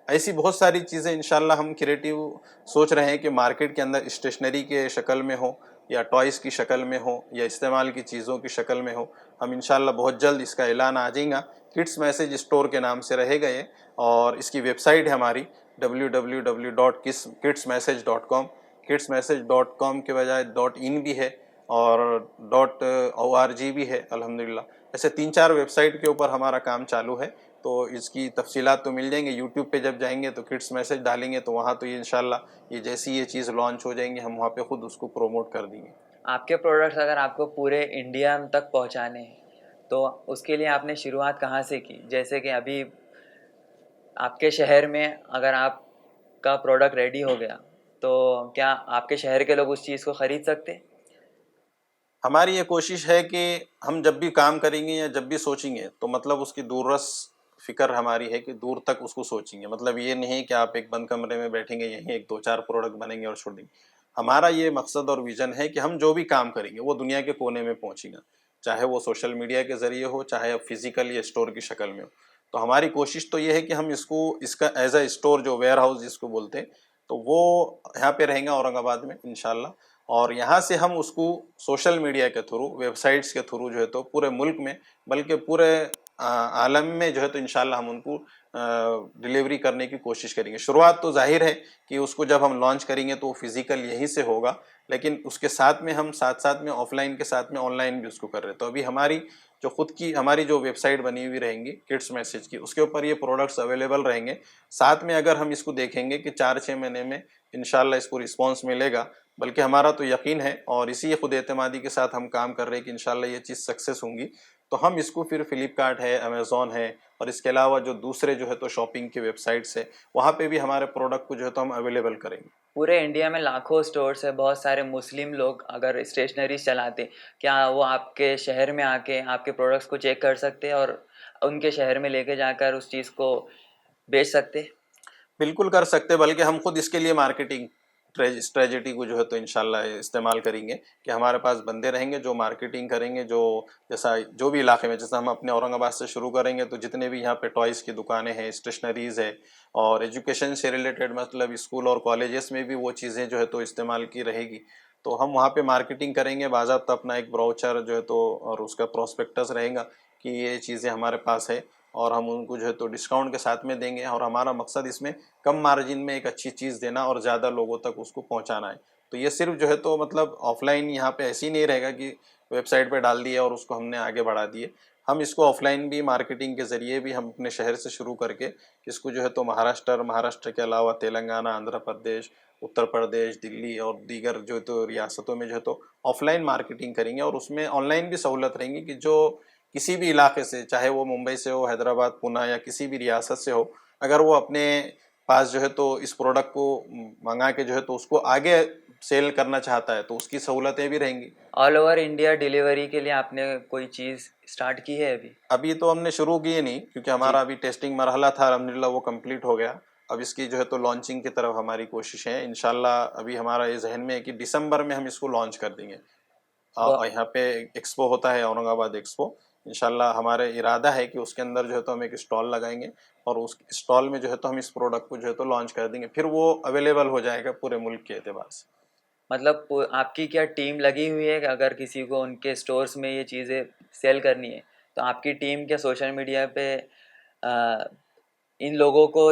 ایسی بہت ساری چیزیں انشاءاللہ ہم کریٹیو سوچ رہے ہیں کہ مارکیٹ کے اندر اسٹیشنری کے شکل میں ہو یا ٹوائز کی شکل میں ہو یا استعمال کی چیزوں کی شکل میں ہو. ہم انشاءاللہ بہت جلد اس کا اعلان آ جائے گا. کڈس میسج اسٹور کے نام سے رہے گا یہ, اور اس کی ویب سائٹ ہے ہماری www.kidsmessage.com. kidsmessage.com کے بجائے .in بھی ہے اور .org بھی ہے الحمدللہ. ایسے 3-4 ویب سائٹ کے اوپر ہمارا کام چالو ہے, تو اس کی تفصیلات تو مل جائیں گے. یوٹیوب پہ جب جائیں گے تو کڈس میسج ڈالیں گے تو وہاں تو یہ انشاءاللہ یہ جیسی یہ چیز لانچ ہو جائیں گے ہم وہاں پہ خود اس کو پروموٹ کر دیں گے. آپ کے پروڈکٹس اگر آپ کو پورے انڈیا تک پہنچانے ہیں تو اس کے لیے آپ نے شروعات کہاں سے کی؟ جیسے کہ ابھی آپ کے شہر میں اگر آپ کا پروڈکٹ ریڈی ہو گیا تو کیا آپ کے شہر کے لوگ اس چیز کو خرید سکتے؟ ہماری یہ کوشش ہے کہ ہم جب بھی کام کریں گے یا جب بھی سوچیں گے تو مطلب اس کی دوررس فکر ہماری ہے کہ دور تک اس کو سوچیں گے. مطلب یہ نہیں کہ آپ ایک بند کمرے میں بیٹھیں گے یہیں 1-2-4 پروڈکٹ بنیں گے اور چھوڑ دیں گے. ہمارا یہ مقصد اور ویژن ہے کہ ہم جو بھی کام کریں گے وہ دنیا کے کونے میں پہنچے گا, چاہے وہ سوشل میڈیا کے ذریعے ہو, چاہے اب فزیکل یا اسٹور کی شکل میں ہو. تو ہماری کوشش تو یہ ہے کہ ہم اس کا ایز اے اسٹور جو ویئر ہاؤس جس کو بولتے ہیں تو وہ یہاں پہ رہیں گا اورنگ آباد میں انشاءاللہ. اور یہاں سے ہم اس کو سوشل میڈیا کے تھرو, ویب سائٹس کے تھرو جو ہے تو پورے ملک میں بلکہ پورے عالم میں جو ہے تو انشاءاللہ ہم ان کو ڈیلیوری کرنے کی کوشش کریں گے. شروعات تو ظاہر ہے کہ اس کو جب ہم لانچ کریں گے تو وہ فزیکل یہیں سے ہوگا, لیکن اس کے ساتھ میں ہم ساتھ میں آف لائن کے ساتھ میں آن لائن بھی اس کو کر رہے ہیں. تو ابھی ہماری جو خود کی ہماری جو ویب سائٹ بنی ہوئی رہیں گی کڈس میسج کی, اس کے اوپر یہ پروڈکٹس اویلیبل رہیں گے. ساتھ میں اگر ہم اس کو دیکھیں گے کہ 4-6 مہینے میں انشاءاللہ اس کو رسپانس ملے گا, بلکہ ہمارا تو یقین ہے اور اسی خود اعتمادی کے ساتھ ہم کام کر رہے ہیں کہ انشاءاللہ یہ چیز سکسیس ہوں گی, تو ہم اس کو پھر فلپکارٹ ہے, امیزون ہے, اور اس کے علاوہ جو دوسرے جو ہے تو شاپنگ کے ویب سائٹس ہے وہاں پہ بھی ہمارے پروڈکٹ کو جو ہے تو ہم اویلیبل کریں گے. پورے انڈیا میں لاکھوں اسٹورس ہے, بہت سارے مسلم لوگ اگر اسٹیشنریز چلاتے, کیا وہ آپ کے شہر میں آ کے آپ کے پروڈکٹس کو چیک کر سکتے اور ان کے شہر میں لے کے جا کر اس چیز کو بیچ سکتے؟ بالکل کر سکتے, بلکہ ہم خود اس کے لیے مارکیٹنگ اسٹریٹجی کو جو ہے تو انشاءاللہ استعمال کریں گے کہ ہمارے پاس بندے رہیں گے جو مارکیٹنگ کریں گے, جو جیسا جو بھی علاقے میں, جیسا ہم اپنے اورنگ آباد سے شروع کریں گے تو جتنے بھی یہاں پہ ٹوائز کی دکانیں ہیں, اسٹیشنریز ہے, اور ایجوکیشن سے ریلیٹڈ مطلب اسکول اور کالجز میں بھی وہ چیزیں جو ہے تو استعمال کی رہے گی, تو ہم وہاں پہ مارکیٹنگ کریں گے. باضابطہ اپنا ایک براؤچر جو ہے تو اور اس کا پراسپیکٹس رہے گا کہ یہ چیزیں ہمارے پاس ہے, اور ہم ان کو جو ہے تو ڈسکاؤنٹ کے ساتھ میں دیں گے. اور ہمارا مقصد اس میں کم مارجن میں ایک اچھی چیز دینا اور زیادہ لوگوں تک اس کو پہنچانا ہے. تو یہ صرف جو ہے تو مطلب آف لائن یہاں پہ ایسے ہی نہیں رہے گا کہ ویب سائٹ پہ ڈال دیا اور اس کو ہم نے آگے بڑھا دیے. ہم اس کو آف لائن بھی مارکیٹنگ کے ذریعے بھی ہم اپنے شہر سے شروع کر کے اس کو جو ہے تو مہاراشٹر کے علاوہ تلنگانہ, آندھرا پردیش, اتر پردیش, دلی اور دیگر جو ہے تو ریاستوں میں جو ہے تو آف لائن مارکیٹنگ کریں گے. اور اس میں آن لائن بھی سہولت رہیں گی کہ جو کسی بھی علاقے سے, چاہے وہ ممبئی سے ہو, حیدرآباد, پونا یا کسی بھی ریاست سے ہو, اگر وہ اپنے پاس جو ہے تو اس پروڈکٹ کو منگا کے جو ہے تو اس کو آگے سیل کرنا چاہتا ہے تو اس کی سہولتیں بھی رہیں گی. آل اوور انڈیا ڈیلیوری کے لیے آپ نے کوئی چیز اسٹارٹ کی ہے ابھی تو ہم نے شروع کی نہیں, کیونکہ ہمارا ابھی ٹیسٹنگ مرحلہ تھا, الحمدللہ وہ کمپلیٹ ہو گیا. اب اس کی جو ہے تو لانچنگ کی طرف ہماری کوشش ہے انشاءاللہ. ابھی ہمارا یہ ذہن میں ہے کہ دسمبر میں ہم اس کو لانچ کر دیں گے. یہاں پہ ایکسپو ہوتا ہے, اورنگ آباد ایکسپو, انشاءاللہ ہمارے ارادہ ہے کہ اس کے اندر جو ہے تو ہم ایک اسٹال لگائیں گے اور اس اسٹال میں جو ہے تو ہم اس پروڈکٹ کو جو ہے تو لانچ کر دیں گے. پھر وہ اویلیبل ہو جائے گا پورے ملک کے اعتبار سے. مطلب آپ کی کیا ٹیم لگی ہوئی ہے کہ اگر کسی کو ان کے اسٹورس میں یہ چیزیں سیل کرنی ہے تو آپ کی ٹیم کیا سوشل میڈیا پہ ان لوگوں کو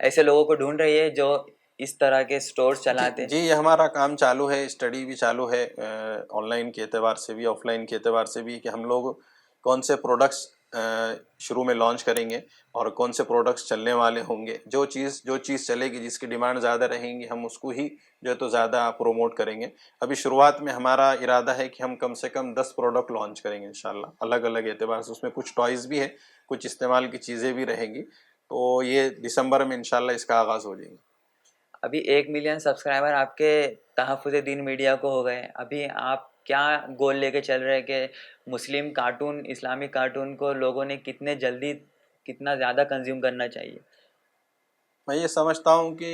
ایسے لوگوں کو ڈھونڈ رہی ہے جو اس طرح کے سٹورز چلاتے. جی یہ ہمارا کام چالو ہے، اسٹڈی بھی چالو ہے آن لائن کے اعتبار سے بھی آف لائن کے اعتبار سے بھی، کہ ہم لوگ کون سے پروڈکٹس شروع میں لانچ کریں گے اور کون سے پروڈکٹس چلنے والے ہوں گے. جو چیز چلے گی، جس کی ڈیمانڈ زیادہ رہیں گی، ہم اس کو ہی جو ہے تو زیادہ پروموٹ کریں گے. ابھی شروعات میں ہمارا ارادہ ہے کہ ہم کم سے کم 10 پروڈکٹ لانچ کریں گے انشاءاللہ، الگ الگ اعتبار سے. اس میں کچھ ٹوائز بھی ہے، کچھ استعمال کی چیزیں بھی رہیں گی. تو یہ دسمبر میں انشاءاللہ اس کا آغاز ہو جائے گا. ابھی 1 ملین سبسکرائبر آپ کے تحفظ دین میڈیا کو ہو گئے. ابھی آپ کیا گول لے کے چل رہے کہ مسلم کارٹون، اسلامک کارٹون کو لوگوں نے کتنے جلدی، کتنا زیادہ کنزیوم کرنا چاہیے؟ میں یہ سمجھتا ہوں کہ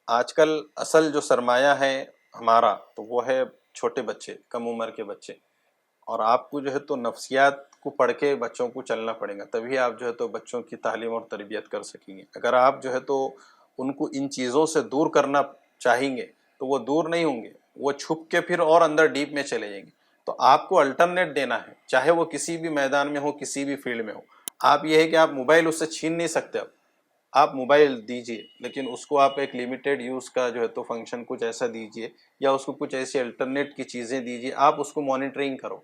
آج کل اصل جو سرمایہ ہے ہمارا، تو وہ ہے چھوٹے بچے، کم عمر کے بچے. اور آپ کو جو ہے تو نفسیات کو پڑھ کے بچوں کو چلنا پڑے گا، تبھی آپ جو ہے تو بچوں کی تعلیم اور تربیت کر سکیں گے. اگر آپ جو ہے تو ان کو ان چیزوں سے دور کرنا چاہیں گے تو وہ دور نہیں ہوں گے، وہ چھپ کے پھر اور اندر ڈیپ میں چلے جائیں گے. تو آپ کو الٹرنیٹ دینا ہے، چاہے وہ کسی بھی میدان میں ہو، کسی بھی فیلڈ میں ہو. آپ یہ ہے کہ آپ موبائل اس سے چھین نہیں سکتے. اب آپ موبائل دیجئے، لیکن اس کو آپ ایک لیمیٹیڈ یوز کا جو ہے تو فنکشن کچھ ایسا دیجئے، یا اس کو کچھ ایسی الٹرنیٹ کی چیزیں دیجئے. آپ اس کو مانیٹرنگ کرو،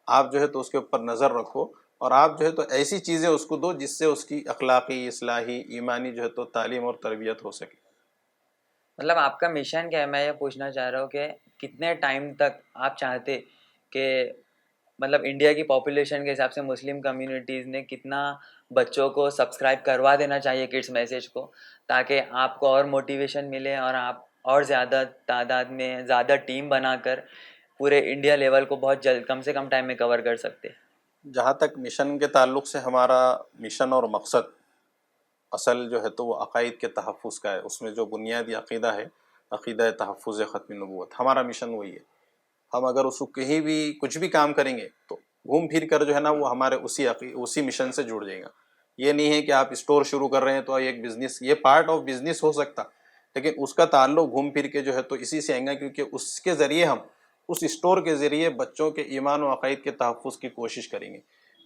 آپ جو ہے تو اس کے اوپر نظر رکھو، اور آپ جو ہے تو ایسی چیزیں اس کو دو جس سے اس کی اخلاقی، اصلاحی، ایمانی جو ہے تو تعلیم اور تربیت ہو سکے. مطلب آپ کا مشن کیا ہے؟ میں یہ پوچھنا چاہ رہا ہوں کہ کتنے ٹائم تک آپ چاہتے کہ مطلب انڈیا کی پاپولیشن کے حساب سے مسلم کمیونٹیز نے کتنا بچوں کو سبسکرائب کروا دینا چاہیے کڈس میسج کو، تاکہ آپ کو اور موٹیویشن ملے اور آپ اور زیادہ تعداد میں زیادہ ٹیم بنا کر پورے انڈیا لیول کو بہت جلد، کم سے کم ٹائم میں کور کر سکتے؟ جہاں تک مشن کے تعلق سے، ہمارا مشن اور مقصد اصل جو ہے تو وہ عقائد کے تحفظ کا ہے. اس میں جو بنیادی عقیدہ ہے، عقیدہ تحفظ ختم نبوت، ہمارا مشن وہی ہے. ہم اگر اس کو کہیں بھی کچھ بھی کام کریں گے تو گھوم پھر کر جو ہے نا وہ ہمارے اسی مشن سے جڑ جائے گا. یہ نہیں ہے کہ آپ اسٹور شروع کر رہے ہیں تو ایک بزنس، یہ پارٹ آف بزنس ہو سکتا، لیکن اس کا تعلق گھوم پھر کے جو ہے تو اسی سے آئیں گا، کیونکہ اس کے ذریعے ہم اس اسٹور کے ذریعے بچوں کے ایمان و عقائد کے تحفظ کی کوشش کریں گے.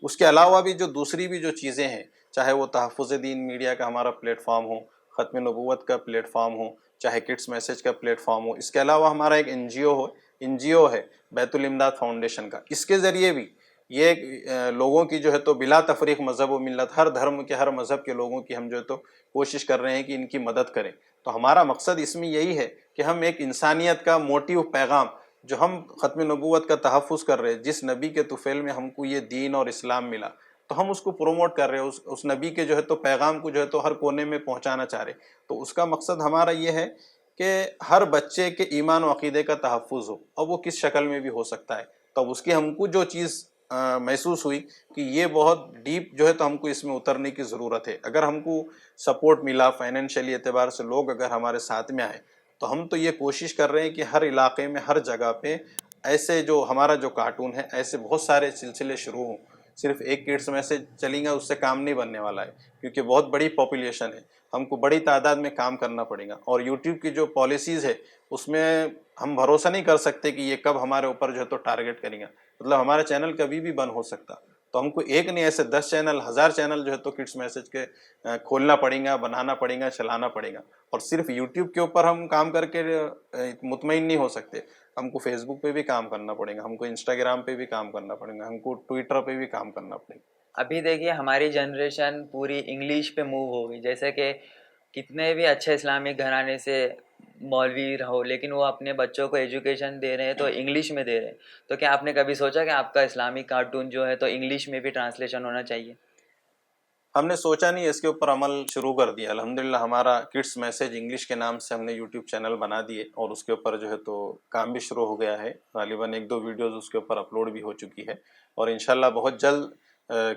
اس کے علاوہ بھی جو دوسری بھی جو چیزیں ہیں، چاہے وہ تحفظ دین میڈیا کا ہمارا پلیٹ فارم ہو، ختم نبوت کا پلیٹ فارم ہو، چاہے کڈس میسج کا پلیٹ فارم ہو. اس کے علاوہ ہمارا ایک این جی او ہے بیت الامداد فاؤنڈیشن کا. اس کے ذریعے بھی یہ لوگوں کی جو ہے تو بلا تفریق، مذہب و ملت، ہر دھرم کے، ہر مذہب کے لوگوں کی ہم جو ہے تو کوشش کر رہے ہیں کہ ان کی مدد کریں. تو ہمارا مقصد اس میں یہی ہے کہ ہم ایک انسانیت کا موٹیو پیغام جو ہم ختم نبوت کا تحفظ کر رہے ہیں، جس نبی کے طفیل میں ہم کو یہ دین اور اسلام ملا، تو ہم اس کو پروموٹ کر رہے ہیں، اس نبی کے جو ہے تو پیغام کو جو ہے تو ہر کونے میں پہنچانا چاہ رہے. تو اس کا مقصد ہمارا یہ ہے کہ ہر بچے کے ایمان و عقیدے کا تحفظ ہو، اور وہ کس شکل میں بھی ہو سکتا ہے. تو اس کی ہم کو جو چیز محسوس ہوئی کہ یہ بہت ڈیپ جو ہے تو ہم کو اس میں اترنے کی ضرورت ہے. اگر ہم کو سپورٹ ملا فائنینشلی اعتبار سے، لوگ اگر ہمارے ساتھ میں آئے، تو ہم تو یہ کوشش کر رہے ہیں کہ ہر علاقے میں، ہر جگہ پہ ایسے جو ہمارا جو کارٹون ہے، ایسے بہت سارے سلسلے شروع ہوں. صرف ایک کڈس میں سے چلیں گا اس سے کام نہیں بننے والا ہے، کیونکہ بہت بڑی پاپولیشن ہے، ہم کو بڑی تعداد میں کام کرنا پڑے گا. اور یوٹیوب کی جو پالیسیز ہے اس میں ہم بھروسہ نہیں کر سکتے کہ یہ کب ہمارے اوپر جو ہے تو ٹارگٹ کریں گا. مطلب ہمارا چینل کبھی بھی بند ہو سکتا. تو ہم کو ایک نہیں، ایسے 10 چینل، 1000 چینل جو ہے تو کڈس میسج کے کھولنا پڑیں گا، بنانا پڑیں گا، چلانا پڑے گا. اور صرف یوٹیوب کے اوپر ہم کام کر کے مطمئن نہیں ہو سکتے. ہم کو فیس بک پہ بھی کام کرنا پڑے گا، ہم کو انسٹاگرام پہ بھی کام کرنا پڑے گا، ہم کو ٹویٹر پہ بھی کام کرنا پڑے گا. ابھی دیکھیے ہماری جنریشن پوری انگلش پہ موو ہو گئی. جیسے کہ کتنے بھی اچھے اسلامک گھرانے سے مولوی رہو، لیکن وہ اپنے بچوں کو ایجوکیشن دے رہے ہیں تو انگلش میں دے رہے ہیں. تو کیا آپ نے کبھی سوچا کہ آپ کا اسلامک کارٹون جو ہے تو انگلش میں بھی ٹرانسلیشن ہونا چاہیے؟ ہم نے سوچا نہیں، اس کے اوپر عمل شروع کر دیا. الحمدللہ ہمارا کڈس میسج انگلش کے نام سے ہم نے یوٹیوب چینل بنا دیے، اور اس کے اوپر جو ہے تو کام بھی شروع ہو گیا ہے. غالباً 1-2 ویڈیوز اس کے اوپر اپلوڈ بھی ہو چکی ہے، اور انشاءاللہ بہت جلد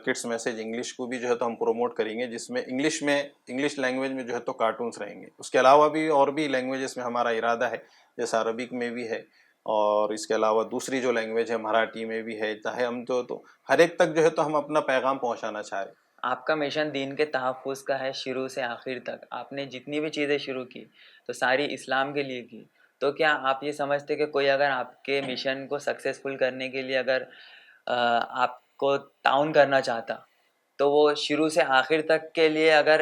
کڈس میسج انگلش کو بھی جو ہے تو ہم پروموٹ کریں گے، جس میں انگلش لینگویج میں جو ہے تو کارٹونز رہیں گے. اس کے علاوہ بھی اور بھی لینگویجز میں ہمارا ارادہ ہے، جیسے عربک میں بھی ہے، اور اس کے علاوہ دوسری جو لینگویج ہے مراٹھی میں بھی ہے. چاہے ہم تو ہر ایک تک جو ہے تو ہم اپنا پیغام پہنچانا چاہ رہے ہیں. آپ کا مشن دین کے تحفظ کا ہے شروع سے آخر تک. آپ نے جتنی بھی چیزیں شروع کی تو ساری اسلام کے لیے کی. تو کیا آپ یہ سمجھتے کہ کوئی اگر آپ کے مشن کو سکسیزفل کرنے کے لیے اگر آپ کو تعاون کرنا چاہتا تو وہ شروع سے آخر تک کے لیے اگر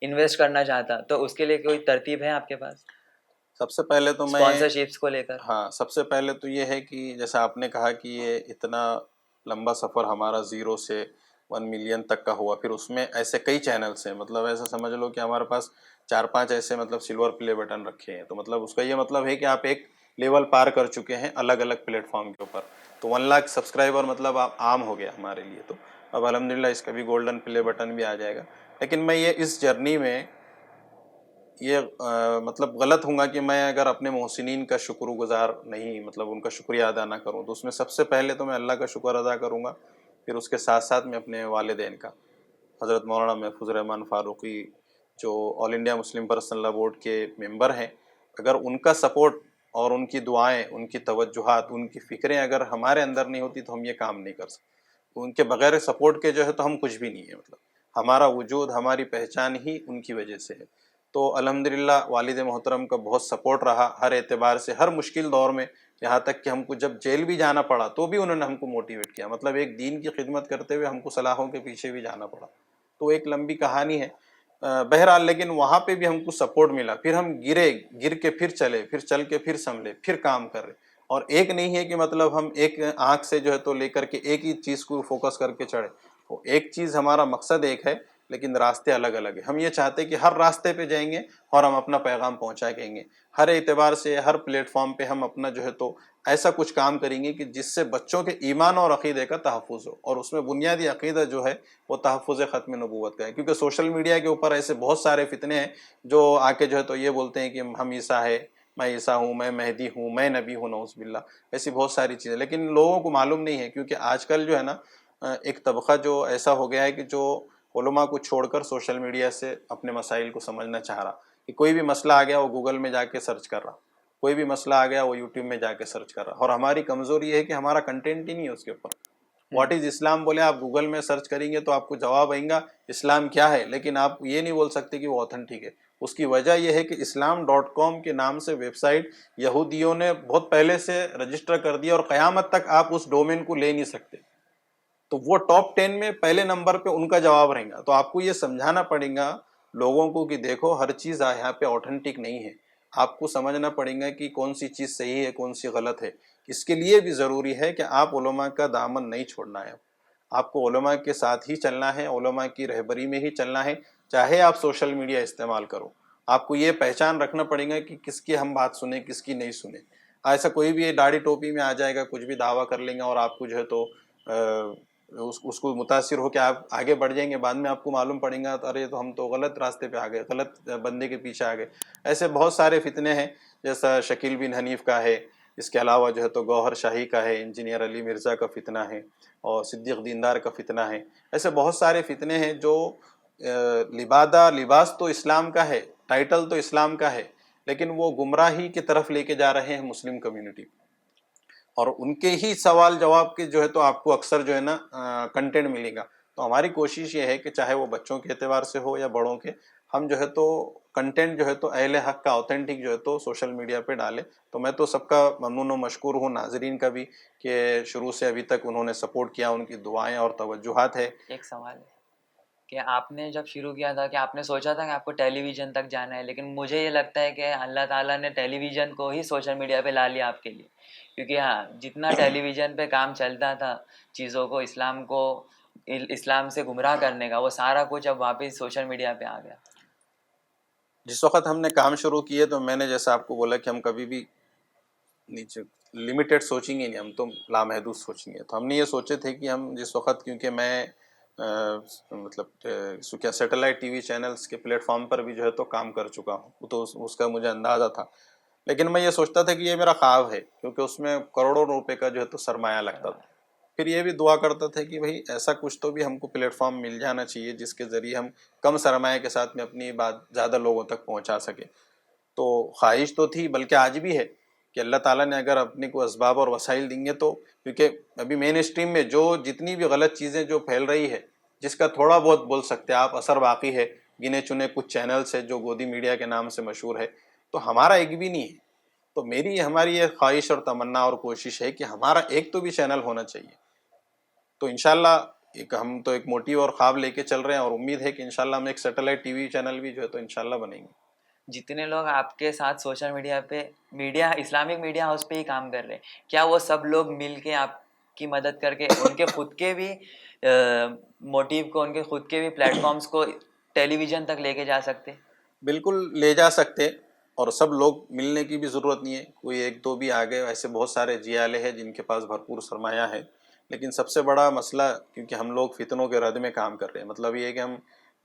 انویسٹ کرنا چاہتا تو اس کے لیے کوئی ترتیب ہے آپ کے پاس سب سے پہلے تو میں اسپانسرشپس کو لے کر؟ ہاں، سب سے پہلے تو یہ ہے کہ جیسا آپ نے کہا کہ یہ اتنا لمبا سفر ہمارا 0 سے 1 ملین تک کا ہوا، پھر اس میں ایسے کئی چینلس ہیں، مطلب ایسا سمجھ لو کہ ہمارے پاس 4-5 ایسے مطلب سلور پلے بٹن رکھے ہیں، تو مطلب اس کا یہ مطلب ہے کہ آپ ایک لیول پار کر چکے ہیں الگ الگ پلیٹ فارم کے اوپر. تو 1 لاکھ سبسکرائبر مطلب عام ہو گیا ہمارے لیے. تو اب الحمدللہ اس کا بھی گولڈن پلے بٹن بھی آ جائے گا. لیکن میں یہ اس جرنی میں یہ مطلب غلط ہوں گا کہ میں اگر اپنے محسنین کا شکر گزار نہیں، مطلب ان کا شکریہ ادا نہ کروں. تو اس میں سب سے پہلے تو میں اللہ کا شکر ادا کروں گا، پھر اس کے ساتھ ساتھ میں اپنے والدین کا. حضرت مولانا محفوظ رحمان فاروقی جو آل انڈیا مسلم پرسنل لا بورڈ کے ممبر ہیں، اگر ان کا سپورٹ اور ان کی دعائیں، ان کی توجہات، ان کی فکریں اگر ہمارے اندر نہیں ہوتی تو ہم یہ کام نہیں کر سکتے. ان کے بغیر سپورٹ کے جو ہے تو ہم کچھ بھی نہیں ہے. مطلب ہمارا وجود، ہماری پہچان ہی ان کی وجہ سے ہے. تو الحمدللہ والد محترم کا بہت سپورٹ رہا ہر اعتبار سے، ہر مشکل دور میں. یہاں تک کہ ہم کو جب جیل بھی جانا پڑا تو بھی انہوں نے ہم کو موٹیویٹ کیا. مطلب ایک دین کی خدمت کرتے ہوئے ہم کو صلاحوں کے پیچھے بھی جانا پڑا. تو ایک لمبی کہانی ہے بہرحال. لیکن وہاں پہ بھی ہم کو سپورٹ ملا، پھر ہم گر کے پھر چلے، پھر چل کے پھر سنبھلے، پھر کام کر رہے. اور ایک نہیں ہے کہ مطلب ہم ایک آنکھ سے جو ہے تو لے کر کے ایک ہی چیز کو فوکس کر کے چڑھے. وہ ایک چیز، ہمارا مقصد ایک ہے لیکن راستے الگ الگ ہیں. ہم یہ چاہتے کہ ہر راستے پہ جائیں گے اور ہم اپنا پیغام پہنچا دیں گے. ہر اعتبار سے ہر پلیٹ فارم پہ ہم اپنا جو ہے تو ایسا کچھ کام کریں گے کہ جس سے بچوں کے ایمان اور عقیدے کا تحفظ ہو. اور اس میں بنیادی عقیدہ جو ہے وہ تحفظ ختم نبوت کا ہے. کیونکہ سوشل میڈیا کے اوپر ایسے بہت سارے فتنے ہیں جو آ کے جو ہے تو یہ بولتے ہیں کہ ہم عیسیٰ ہے، میں عیسیٰ ہوں، میں مہدی ہوں، میں نبی ہوں، نعوذ باللہ. ایسی بہت ساری چیزیں لیکن لوگوں کو معلوم نہیں ہے. کیونکہ آج کل جو ہے نا ایک طبقہ جو ایسا ہو گیا ہے کہ جو علماء کو چھوڑ کر سوشل میڈیا سے اپنے مسائل کو سمجھنا چاہ رہا. کہ کوئی بھی مسئلہ آ گیا وہ گوگل میں جا کے سرچ کر رہا، کوئی بھی مسئلہ آ گیا وہ یوٹیوب میں جا کے سرچ کر رہا. اور ہماری کمزوری یہ ہے کہ ہمارا کنٹینٹ ہی نہیں ہے اس کے اوپر. واٹ از اسلام بولے آپ گوگل میں سرچ کریں گے تو آپ کو جواب آئیں گا اسلام کیا ہے، لیکن آپ یہ نہیں بول سکتے کہ وہ اوتھنٹک ہے. اس کی وجہ یہ ہے کہ اسلام.com کے نام سے ویب سائٹ یہودیوں نے بہت پہلے سے رجسٹر کر دیا اور قیامت تک آپ اس ڈومین کو لے نہیں سکتے. تو وہ ٹاپ 10 میں پہلے نمبر پہ ان کا جواب رہے گا. تو آپ کو یہ سمجھانا پڑے گا لوگوں کو کہ دیکھو ہر چیز یہاں پہ اوتھنٹک نہیں ہے. آپ کو سمجھنا پڑے گا کہ کون سی چیز صحیح ہے، کون سی غلط ہے. اس کے لیے بھی ضروری ہے کہ آپ علماء کا دامن نہیں چھوڑنا ہے. آپ کو علماء کے ساتھ ہی چلنا ہے، علماء کی رہبری میں ہی چلنا ہے، چاہے آپ سوشل میڈیا استعمال کرو. آپ کو یہ پہچان رکھنا پڑے گا کہ کس کی ہم بات سنیں، کس کی نہیں سنیں. ایسا کوئی بھی داڑھی ٹوپی میں آ جائے گا، کچھ بھی دعویٰ کر لیں گا اور آپ کو جو ہے تو اس کو متاثر ہو کے آپ آگے بڑھ جائیں گے. بعد میں آپ کو معلوم پڑے گا ارے تو ہم تو غلط راستے پہ آ گئے، غلط بندے کے پیچھے آ گئے. ایسے بہت سارے فتنے ہیں جیسا شکیل بن حنیف کا ہے، اس کے علاوہ جو ہے تو گوہر شاہی کا ہے، انجینئر علی مرزا کا فتنہ ہے، اور صدیق دیندار کا فتنہ ہے. ایسے بہت سارے فتنے ہیں جو لباس تو اسلام کا ہے، ٹائٹل تو اسلام کا ہے، لیکن وہ گمراہی کی طرف لے کے جا رہے ہیں مسلم کمیونٹی. اور ان کے ہی سوال جواب کے جو ہے تو آپ کو اکثر جو ہے نا کنٹینٹ ملے گا. تو ہماری کوشش یہ ہے کہ چاہے وہ بچوں کے اعتبار سے ہو یا بڑوں کے، ہم جو ہے تو کنٹینٹ جو ہے تو اہل حق کا اوتھینٹک جو ہے تو سوشل میڈیا پہ ڈالیں. تو میں تو سب کا ممنون و مشکور ہوں، ناظرین کا بھی، کہ شروع سے ابھی تک انہوں نے سپورٹ کیا، ان کی دعائیں اور توجہات ہے. ایک سوال ہے کہ آپ نے جب شروع کیا تھا کہ آپ نے سوچا تھا کہ آپ کو ٹیلی ویژن تک جانا ہے، لیکن مجھے یہ لگتا ہے کہ اللہ تعالیٰ نے ٹیلی ویژن کو ہی سوشل میڈیا پہ لا لیا آپ کے لیے. کیونکہ ہاں جتنا ٹیلی ویژن پہ کام چلتا تھا چیزوں کو، اسلام سے گمراہ کرنے کا، وہ سارا کچھ اب واپس سوشل میڈیا پہ آ گیا. جس وقت ہم نے کام شروع کیے تو میں نے جیسا آپ کو بولا کہ ہم کبھی بھی نیچے لمیٹڈ سوچیں گے نہیں، ہم تو لامحدود سوچیں گے. تو ہم نے یہ سوچے تھے کہ ہم جس وقت، کیونکہ میں مطلب کیا سیٹلائٹ ٹی وی چینلز کے پلیٹ فارم پر بھی جو ہے تو کام کر چکا ہوں، تو اس کا مجھے اندازہ تھا. لیکن میں یہ سوچتا تھا کہ یہ میرا خواب ہے، کیونکہ اس میں کروڑوں روپے کا جو ہے تو سرمایہ لگتا تھا. پھر یہ بھی دعا کرتا تھا کہ بھائی ایسا کچھ تو بھی ہم کو پلیٹ فارم مل جانا چاہیے جس کے ذریعے ہم کم سرمایہ کے ساتھ میں اپنی بات زیادہ لوگوں تک پہنچا سکے. تو خواہش تو تھی، بلکہ آج بھی ہے کہ اللہ تعالیٰ نے اگر اپنے کو اسباب اور وسائل دیں گے تو، کیونکہ ابھی مین اسٹریم میں جو جتنی بھی غلط چیزیں جو پھیل رہی ہے، جس کا تھوڑا بہت بول سکتے آپ اثر باقی ہے، گنے چنے کچھ چینلز ہے جو گودی میڈیا کے نام سے مشہور ہے. تو ہمارا ایک بھی نہیں ہے. تو ہماری یہ خواہش اور تمنا اور کوشش ہے کہ ہمارا ایک تو بھی چینل ہونا چاہیے. تو انشاءاللہ ایک ہم تو ایک موٹیو اور خواب لے کے چل رہے ہیں، اور امید ہے کہ انشاءاللہ ہم ایک سیٹلائٹ ٹی وی چینل بھی جو ہے تو انشاءاللہ بنیں گے. جتنے لوگ آپ کے ساتھ سوشل میڈیا پہ اسلامک میڈیا ہاؤس پہ ہی کام کر رہے ہیں، کیا وہ سب لوگ مل کے آپ کی مدد کر کے ان کے خود کے بھی موٹیو کو، ان کے خود کے بھی پلیٹ فارمز کو ٹیلی ویژن تک لے کے جا سکتے؟ بالکل لے جا سکتے، اور سب لوگ ملنے کی بھی ضرورت نہیں ہے. کوئی ایک دو بھی آگے، ایسے بہت سارے جیالے ہیں جن کے پاس بھرپور سرمایہ ہے. لیکن سب سے بڑا مسئلہ، کیونکہ ہم لوگ فتنوں کے رد میں کام کر رہے ہیں، مطلب یہ ہے کہ ہم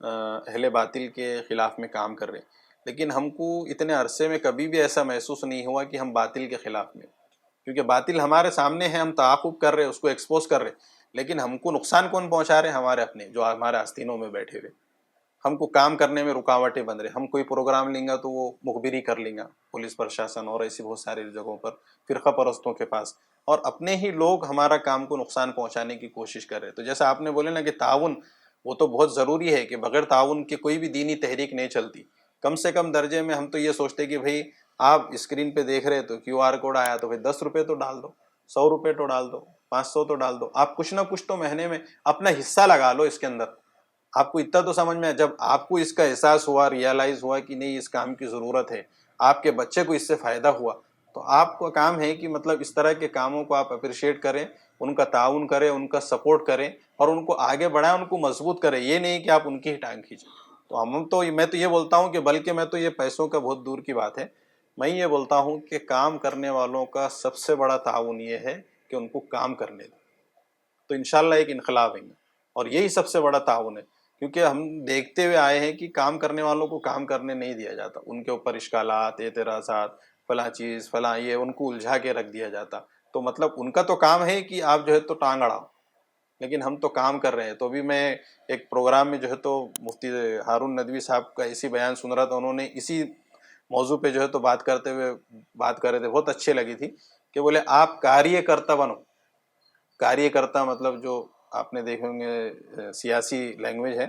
اہل باطل کے خلاف میں کام کر رہے ہیں. لیکن ہم کو اتنے عرصے میں کبھی بھی ایسا محسوس نہیں ہوا کہ ہم باطل کے خلاف میں، کیونکہ باطل ہمارے سامنے ہے، ہم تعاقب کر رہے ہیں، اس کو ایکسپوز کر رہے ہیں. لیکن ہم کو نقصان کون پہنچا رہے ہیں؟ ہمارے اپنے جو ہمارے آستینوں میں بیٹھے ہوئے ہم کو کام کرنے میں رکاوٹیں بن رہے. ہم کوئی پروگرام لیں گا تو وہ مخبری کر لیں گا پولیس پرشاسن اور ایسی بہت ساری جگہوں پر، فرقہ پرستوں کے پاس، اور اپنے ہی لوگ ہمارا کام کو نقصان پہنچانے کی کوشش کر رہے. تو جیسا آپ نے بولے نا کہ تعاون، وہ تو بہت ضروری ہے کہ بغیر تعاون کے کوئی بھی دینی تحریک نہیں چلتی. کم سے کم درجے میں ہم تو یہ سوچتے کہ بھئی آپ اسکرین پہ دیکھ رہے تو QR کوڈ آیا تو بھئی 10 روپے تو ڈال دو، 100 روپے تو ڈال دو، 500 تو ڈال دو. آپ کچھ نہ کچھ تو مہینے میں اپنا حصہ لگا لو اس کے اندر. آپ کو اتنا تو سمجھ میں، جب آپ کو اس کا احساس ہوا، ریئلائز ہوا کہ نہیں اس کام کی ضرورت ہے، آپ کے بچے کو اس سے فائدہ ہوا، تو آپ کا کام ہے کہ مطلب اس طرح کے کاموں کو آپ اپریشیٹ کریں، ان کا تعاون کریں، ان کا سپورٹ کریں، اور ان کو آگے بڑھائیں، ان کو مضبوط کریں. یہ نہیں کہ آپ ان کی ہی ٹانگ کھینچیں. تو میں تو یہ بولتا ہوں کہ بلکہ میں تو یہ پیسوں کا بہت دور کی بات ہے، میں یہ بولتا ہوں کہ کام کرنے والوں کا سب سے بڑا تعاون یہ ہے کہ ان کو کام کرنے دیں، تو انشاءاللہ ایک انقلاب آئیں گے. اور یہی سب سے بڑا تعاون ہے، کیونکہ ہم دیکھتے ہوئے آئے ہیں کہ کام کرنے والوں کو کام کرنے نہیں دیا جاتا. ان کے اوپر اشکالات، اعتراضات، فلاں چیز فلاں، یہ ان کو الجھا کے رکھ دیا جاتا. تو مطلب ان کا تو کام ہے کہ آپ جو ہے تو ٹانگ اڑاؤ، لیکن ہم تو کام کر رہے ہیں. تو بھی میں ایک پروگرام میں جو ہے تو مفتی ہارون ندوی صاحب کا اسی بیان سن رہا تھا، انہوں نے اسی موضوع پہ جو ہے تو بات کرتے ہوئے بات کر رہے تھے، بہت اچھے لگی تھی، کہ بولے آپ کاریہ کرتا بنو. کاریہ کرتا مطلب جو آپ نے دیکھیں گے سیاسی لینگویج ہے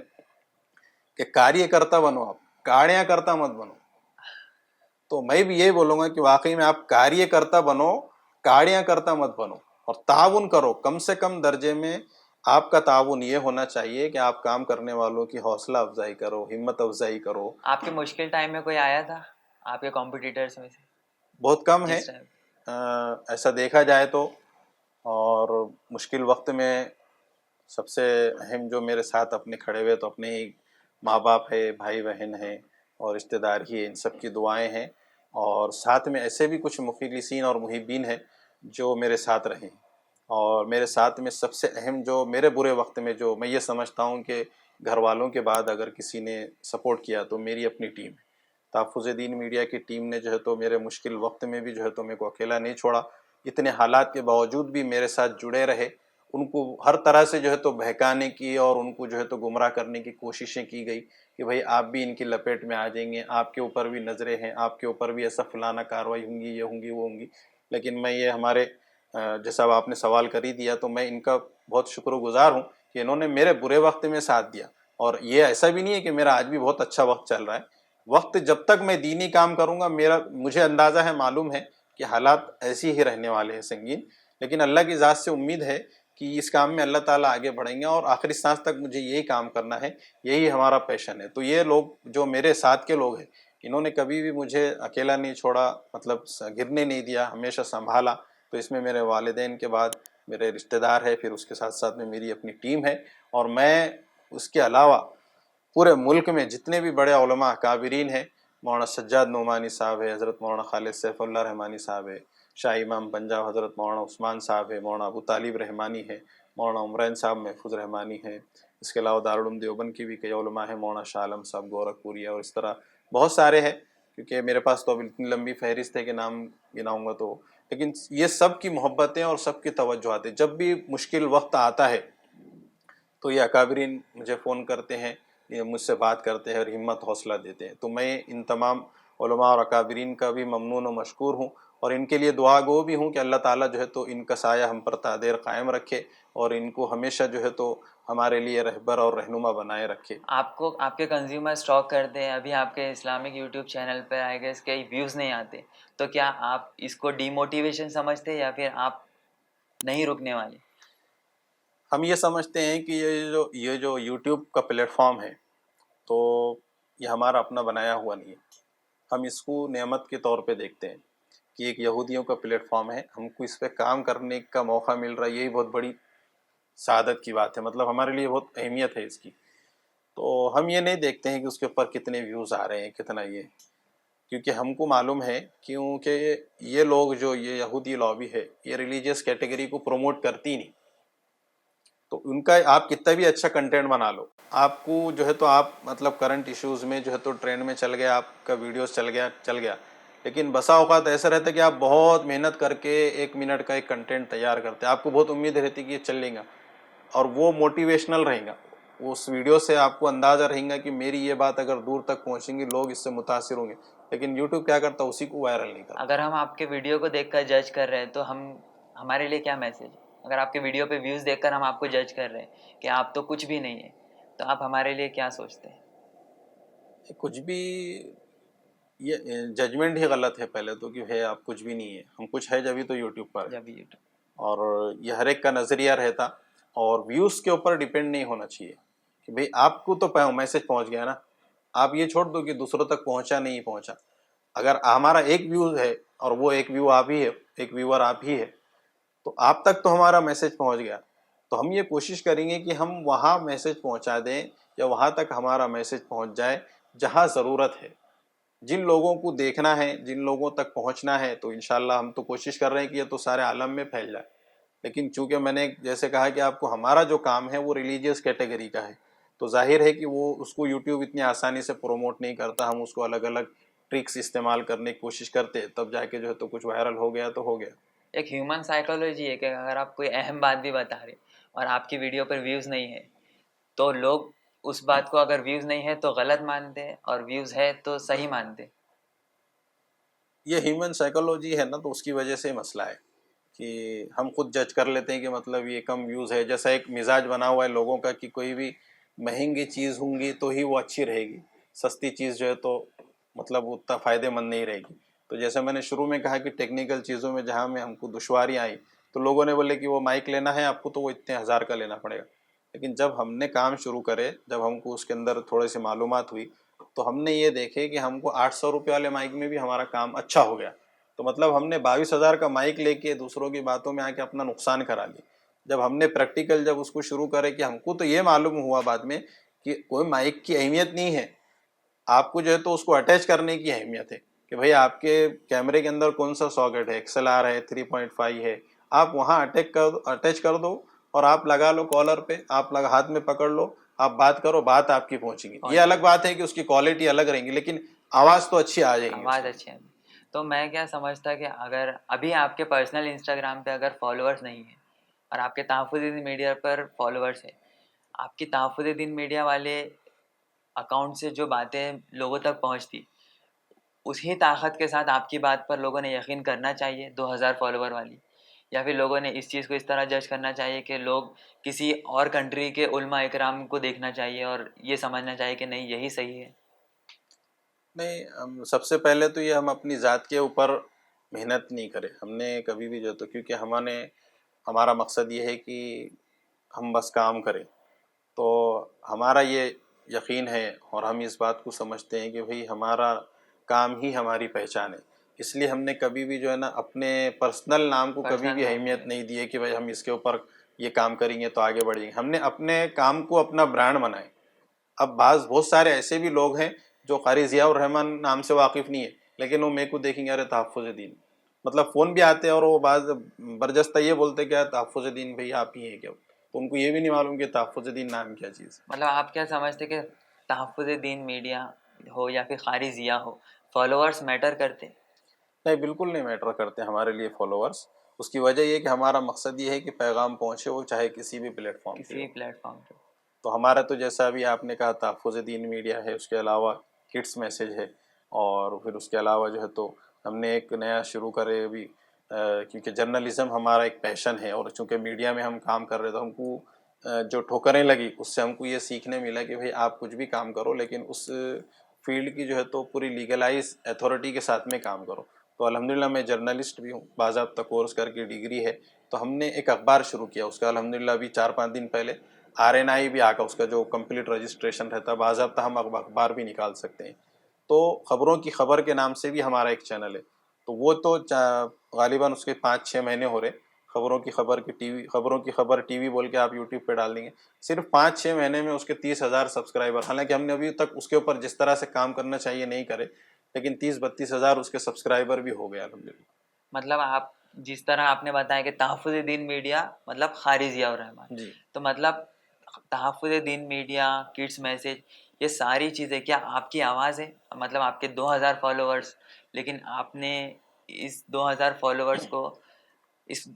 کہ کاریہ کرتا بنو، آپ کاڑیاں کرتا مت بنو. تو میں بھی یہی بولوں گا کہ واقعی میں آپ کاریہ کرتا بنو، کاڑیاں کرتا مت بنو، اور تعاون کرو. کم سے کم درجے میں آپ کا تعاون یہ ہونا چاہیے کہ آپ کام کرنے والوں کی حوصلہ افزائی کرو، ہمت افزائی کرو. آپ کے مشکل ٹائم میں کوئی آیا تھا آپ کے کمپٹیٹرز میں سے؟ بہت کم ہے جس ٹائم ایسا دیکھا جائے تو. اور مشکل وقت میں سب سے اہم جو میرے ساتھ اپنے کھڑے ہوئے تو اپنے ہی ماں باپ ہے، بھائی بہن ہیں اور رشتہ دار ہی ہیں، ان سب کی دعائیں ہیں. اور ساتھ میں ایسے بھی کچھ مخلصین اور محبین ہیں جو میرے ساتھ رہیں. اور میرے ساتھ میں سب سے اہم جو میرے برے وقت میں، جو میں یہ سمجھتا ہوں کہ گھر والوں کے بعد اگر کسی نے سپورٹ کیا تو میری اپنی ٹیم ہے. تحفظ دین میڈیا کی ٹیم نے جو ہے تو میرے مشکل وقت میں بھی جو ہے تو میرے کو اکیلا نہیں چھوڑا. اتنے حالات کے باوجود بھی میرے ساتھ جڑے رہے. ان کو ہر طرح سے جو ہے تو بہکانے کی اور ان کو جو ہے تو گمراہ کرنے کی کوششیں کی گئی کہ بھئی آپ بھی ان کی لپیٹ میں آ جائیں گے، آپ کے اوپر بھی نظریں ہیں، آپ کے اوپر بھی ایسا فلانا کارروائی ہوں گی، یہ ہوں گی، وہ ہوں گی. لیکن میں یہ ہمارے جیسا آپ نے سوال کر ہی دیا، تو میں ان کا بہت شکر گزار ہوں کہ انہوں نے میرے برے وقت میں ساتھ دیا. اور یہ ایسا بھی نہیں ہے کہ میرا آج بھی بہت اچھا وقت چل رہا ہے. وقت جب تک میں دینی کام کروں گا، مجھے اندازہ ہے، معلوم ہے کہ حالات ایسی ہی رہنے والے ہیں سنگین. لیکن اللہ کی ذات سے امید ہے کہ اس کام میں اللہ تعالیٰ آگے بڑھیں گے، اور آخری سانس تک مجھے یہی کام کرنا ہے، یہی ہمارا پیشن ہے. تو یہ لوگ جو میرے ساتھ کے لوگ ہیں، انہوں نے کبھی بھی مجھے اکیلا نہیں چھوڑا، مطلب گرنے نہیں دیا، ہمیشہ سنبھالا. تو اس میں میرے والدین کے بعد میرے رشتہ دار ہے، پھر اس کے ساتھ ساتھ میں میری اپنی ٹیم ہے. اور میں اس کے علاوہ پورے ملک میں جتنے بھی بڑے علماء اکابرین ہیں، مولانا سجاد نعمانی صاحب ہے، حضرت مولانا خالد سیف اللہ رحمانی صاحب ہے، شاہ امام پنجاب حضرت مولانا عثمان صاحب ہے، مولانا ابو طالب رحمانی ہے، مولانا عمرین صاحب محفوظ رحمانی ہے. اس کے علاوہ دارالعلوم دیوبند کی بھی کئی علماء ہیں، مولانا شاہ عالم صاحب گورکھپوری ہے، اور اس طرح بہت سارے ہیں. کیونکہ میرے پاس تو اب اتنی لمبی فہرست ہے کہ نام گناؤں گا تو، لیکن یہ سب کی محبتیں اور سب کی توجہات ہیں. جب بھی مشکل وقت آتا ہے تو یہ اکابرین مجھے فون کرتے ہیں، یہ مجھ سے بات کرتے ہیں اور ہمت حوصلہ دیتے ہیں. تو میں ان تمام علماء اور اکابرین کا بھی ممنون و مشکور ہوں، اور ان کے لیے دعا گو بھی ہوں کہ اللہ تعالیٰ جو ہے تو ان کا سایہ ہم پر تا دیر قائم رکھے، اور ان کو ہمیشہ جو ہے تو ہمارے لیے رہبر اور رہنما بنائے رکھے. آپ کے کنزیومر اسٹاک کرتے ہیں، ابھی آپ کے اسلامک یوٹیوب چینل پہ آئی گیس کئی ویوز نہیں آتے، تو کیا آپ اس کو ڈی موٹیویشن سمجھتے یا پھر آپ نہیں رکنے والے؟ ہم یہ سمجھتے ہیں کہ یہ جو یوٹیوب کا پلیٹ فارم ہے تو یہ ہمارا اپنا بنایا ہوا نہیں ہے. ہم اس کو نعمت کے طور پہ دیکھتے ہیں کہ ایک یہودیوں کا پلیٹ فارم ہے, ہم کو اس پہ کام کرنے کا موقع مل رہا ہے, یہی بہت بڑی سعادت کی بات ہے. مطلب ہمارے لیے بہت اہمیت ہے اس کی. تو ہم یہ نہیں دیکھتے ہیں کہ اس کے اوپر کتنے ویوز آ رہے ہیں, کتنا یہ, کیونکہ ہم کو معلوم ہے کیونکہ یہ لوگ جو یہ یہودی لابی ہے یہ ریلیجیس کیٹیگری کو پروموٹ کرتی نہیں. تو ان کا آپ کتنا بھی اچھا کنٹینٹ بنا لو, آپ کو جو ہے تو آپ مطلب کرنٹ ایشوز میں جو ہے تو ٹرینڈ میں چل گیا, آپ کا ویڈیوز چل گیا, لیکن بسا اوقات ایسا رہتا ہے کہ آپ بہت محنت کر کے 1 منٹ کا ایک کنٹینٹ تیار کرتے ہیں, آپ کو بہت امید رہتی کہ یہ چلے گا اور وہ موٹیویشنل رہے گا. اس ویڈیو سے آپ کو اندازہ رہے گا کہ میری یہ بات اگر دور تک پہنچیں گی لوگ اس سے متاثر ہوں گے, لیکن یوٹیوب کیا کرتا ہے اسی کو وائرل نہیں کرتا. اگر ہم آپ کے ویڈیو کو دیکھ کر جج کر رہے ہیں تو ہمارے لیے کیا میسج ہے؟ اگر آپ کے ویڈیو پہ ویوز دیکھ کر ہم آپ کو جج کر رہے ہیں کہ آپ تو کچھ بھی نہیں ہے, تو آپ ہمارے لیے کیا سوچتے ہیں؟ کچھ بھی, یہ ججمنٹ ہی غلط ہے پہلے تو, کہ ہے آپ کچھ بھی نہیں ہے, ہم کچھ ہے جبھی تو یوٹیوب پر ہے. جب یوٹیوب اور یہ ہر ایک کا نظریہ رہتا, اور ویوز کے اوپر ڈیپینڈ نہیں ہونا چاہیے کہ بھئی آپ کو تو میسج پہنچ گیا نا, آپ یہ چھوڑ دو کہ دوسروں تک پہنچا نہیں پہنچا. اگر ہمارا ایک ویو ہے اور وہ ایک ویو آپ ہی ہے, ایک ویور آپ ہی ہے, تو آپ تک تو ہمارا میسج پہنچ گیا. تو ہم یہ کوشش کریں گے کہ ہم وہاں میسج پہنچا دیں یا وہاں تک ہمارا میسج پہنچ جائے جہاں ضرورت ہے. جن لوگوں کو دیکھنا ہے, جن لوگوں تک پہنچنا ہے, تو انشاءاللہ ہم تو کوشش کر رہے ہیں کہ یہ تو سارے عالم میں پھیل جائے. لیکن چونکہ میں نے جیسے کہا کہ آپ کو ہمارا جو کام ہے وہ ریلیجیس کیٹیگری کا ہے, تو ظاہر ہے کہ وہ اس کو یوٹیوب اتنی آسانی سے پروموٹ نہیں کرتا. ہم اس کو الگ الگ ٹرکس استعمال کرنے کی کوشش کرتے, تب جا کے جو ہے تو کچھ وائرل ہو گیا تو ہو گیا. ایک ہیومن سائیکولوجی ہے کہ اگر آپ کوئی اہم بات بھی بتا رہے اور آپ کی ویڈیو پر ویوز نہیں ہے تو لوگ اس بات کو, اگر ویوز نہیں ہے تو غلط مانتے اور ویوز ہے تو صحیح مانتے. یہ ہیومن سائیکولوجی ہے نا, تو اس کی وجہ سے مسئلہ ہے کہ ہم خود جج کر لیتے ہیں کہ مطلب یہ کم ویوز ہے. جیسا ایک مزاج بنا ہوا ہے لوگوں کا کہ کوئی بھی مہنگی چیز ہوں گی تو ہی وہ اچھی رہے گی, سستی چیز جو ہے تو مطلب اتنا فائدہ مند نہیں رہے گی. تو جیسے میں نے شروع میں کہا کہ ٹیکنیکل چیزوں میں جہاں میں ہم کو دشواریاں آئی تو لوگوں نے بولے کہ وہ مائک لینا ہے آپ کو تو وہ اتنے 1000 کا لینا پڑے گا. لیکن جب ہم نے کام شروع کرے, جب ہم کو اس کے اندر تھوڑے سی معلومات ہوئی, تو ہم نے یہ دیکھے کہ ہم کو 800 روپے والے مائک میں بھی ہمارا کام اچھا ہو گیا. تو مطلب ہم نے 22,000 کا مائک لے کے دوسروں کی باتوں میں آ کے اپنا نقصان کرا لی. جب ہم نے پریکٹیکل جب اس کو شروع کرے کہ ہم کو تو یہ معلوم ہوا بعد میں کہ کوئی مائک کی اہمیت نہیں ہے, آپ کو جو ہے تو اس کو اٹیچ کرنے کی اہمیت ہے کہ بھئی آپ کے کیمرے کے اندر کون سا ساکٹ ہے, XLR ہے, 3.5 ہے, آپ وہاں اٹیچ کر دو اور آپ لگا لو کالر پہ, آپ ہاتھ میں پکڑ لو, آپ بات کرو, بات آپ کی پہنچے گی. یہ الگ بات ہے کہ اس کی کوالٹی الگ رہیں گی, لیکن آواز تو اچھی آ جائے گی. آواز اچھی ہے. تو میں کیا سمجھتا کہ اگر ابھی آپ کے پرسنل انسٹاگرام پہ اگر فالوورس نہیں ہیں اور آپ کے تحفظ دین میڈیا پر فالوورس ہیں, آپ کی تحفظ دین میڈیا والے اکاؤنٹ سے جو باتیں لوگوں تک پہنچتی, اسی طاقت کے ساتھ آپ کی بات پر لوگوں نے یقین کرنا چاہیے 2000 فالوور والی, یا پھر لوگوں نے اس چیز کو اس طرح جج کرنا چاہیے کہ لوگ کسی اور کنٹری کے علماء اکرام کو دیکھنا چاہیے اور یہ سمجھنا چاہیے کہ نہیں یہی صحیح ہے؟ نہیں, ہم سب سے پہلے تو یہ ہم اپنی ذات کے اوپر محنت نہیں کرے ہم نے کبھی بھی جو تو, کیونکہ ہمارا مقصد یہ ہے کہ ہم بس کام کریں. تو ہمارا یہ یقین ہے اور ہم اس بات کو سمجھتے ہیں کہ بھئی ہمارا کام ہی ہماری پہچان ہے. اس لیے ہم نے کبھی بھی جو ہے نا اپنے پرسنل نام کو کبھی بھی اہمیت نہیں دی ہے کہ بھئی ہم اس کے اوپر یہ کام کریں گے تو آگے بڑھیں گے. ہم نے اپنے کام کو اپنا برانڈ بنائے. اب بہت سارے ایسے بھی لوگ ہیں جو قاری ضیاء الرحمن نام سے واقف نہیں ہے, لیکن وہ میرے کو دیکھیں گے ارے تحفظ دین, مطلب فون بھی آتے ہیں اور وہ بعض برجستہ یہ بولتے کیا تحفظ دین بھئی آپ ہی ہیں کیا, تو ان کو یہ بھی نہیں معلوم کہ تحفظ دین نام کیا چیز. مطلب آپ کیا سمجھتے کہ تحفظ دین میڈیا ہو یا پھر قاری ضیاء ہو, فالوورس میٹر کرتے؟ نہیں, بالکل نہیں میٹر کرتے ہمارے لیے فالوورس. اس کی وجہ یہ کہ ہمارا مقصد یہ ہے کہ پیغام پہنچے, وہ چاہے کسی بھی پلیٹ فارم پہ ہو. پلیٹ فارم پہ. تو ہمارا تو جیسا ابھی آپ نے کہا تحفظ دین میڈیا ہے, اس کے علاوہ کڈس میسیج ہے, اور پھر اس کے علاوہ جو ہے تو ہم نے ایک نیا شروع کرے ابھی, کیونکہ جرنلزم ہمارا ایک پیشن ہے, اور چونکہ میڈیا میں ہم کام کر رہے تو ہم کو جو ٹھوکریں لگی اس سے ہم کو یہ سیکھنے ملا کہ بھئی آپ کچھ بھی کام کرو لیکن اس فیلڈ کی جو ہے تو پوری لیگلائز اتھارٹی کے ساتھ میں کام کرو. تو الحمدللہ میں جرنلسٹ بھی ہوں, باضابطہ کورس کر کے ڈگری ہے, تو ہم نے ایک اخبار شروع کیا اس کا الحمدللہ ابھی 4-5 دن پہلے RNI بھی آ گیا، اس کا جو کمپلیٹ رجسٹریشن رہتا ہے، باضابطہ ہم اخبار بھی نکال سکتے ہیں. تو خبروں کی خبر کے نام سے بھی ہمارا ایک چینل ہے. تو وہ تو غالباً اس کے 5-6 مہینے ہو رہے. خبروں کی خبر ٹی وی بول کے آپ یوٹیوب پہ ڈال دیں گے، صرف 5-6 مہینے میں اس کے 30,000 سبسکرائبر. حالانکہ ہم نے ابھی تک اس کے اوپر جس طرح سے کام کرنا چاہیے نہیں کرے، لیکن 30-32 ہزار اس کے سبسکرائبر بھی ہو گیا الحمدللہ. مطلب آپ جس طرح آپ نے بتایا کہ تحفظ دین میڈیا مطلب خارج ضیاء الرحمن، جی تو مطلب تحفظ دین میڈیا، کڈس میسج، یہ ساری چیزیں کیا آپ کی آواز ہے؟ مطلب آپ کے 2,000 فالوورس، لیکن آپ نے اس 2,000 فالوورس کو اس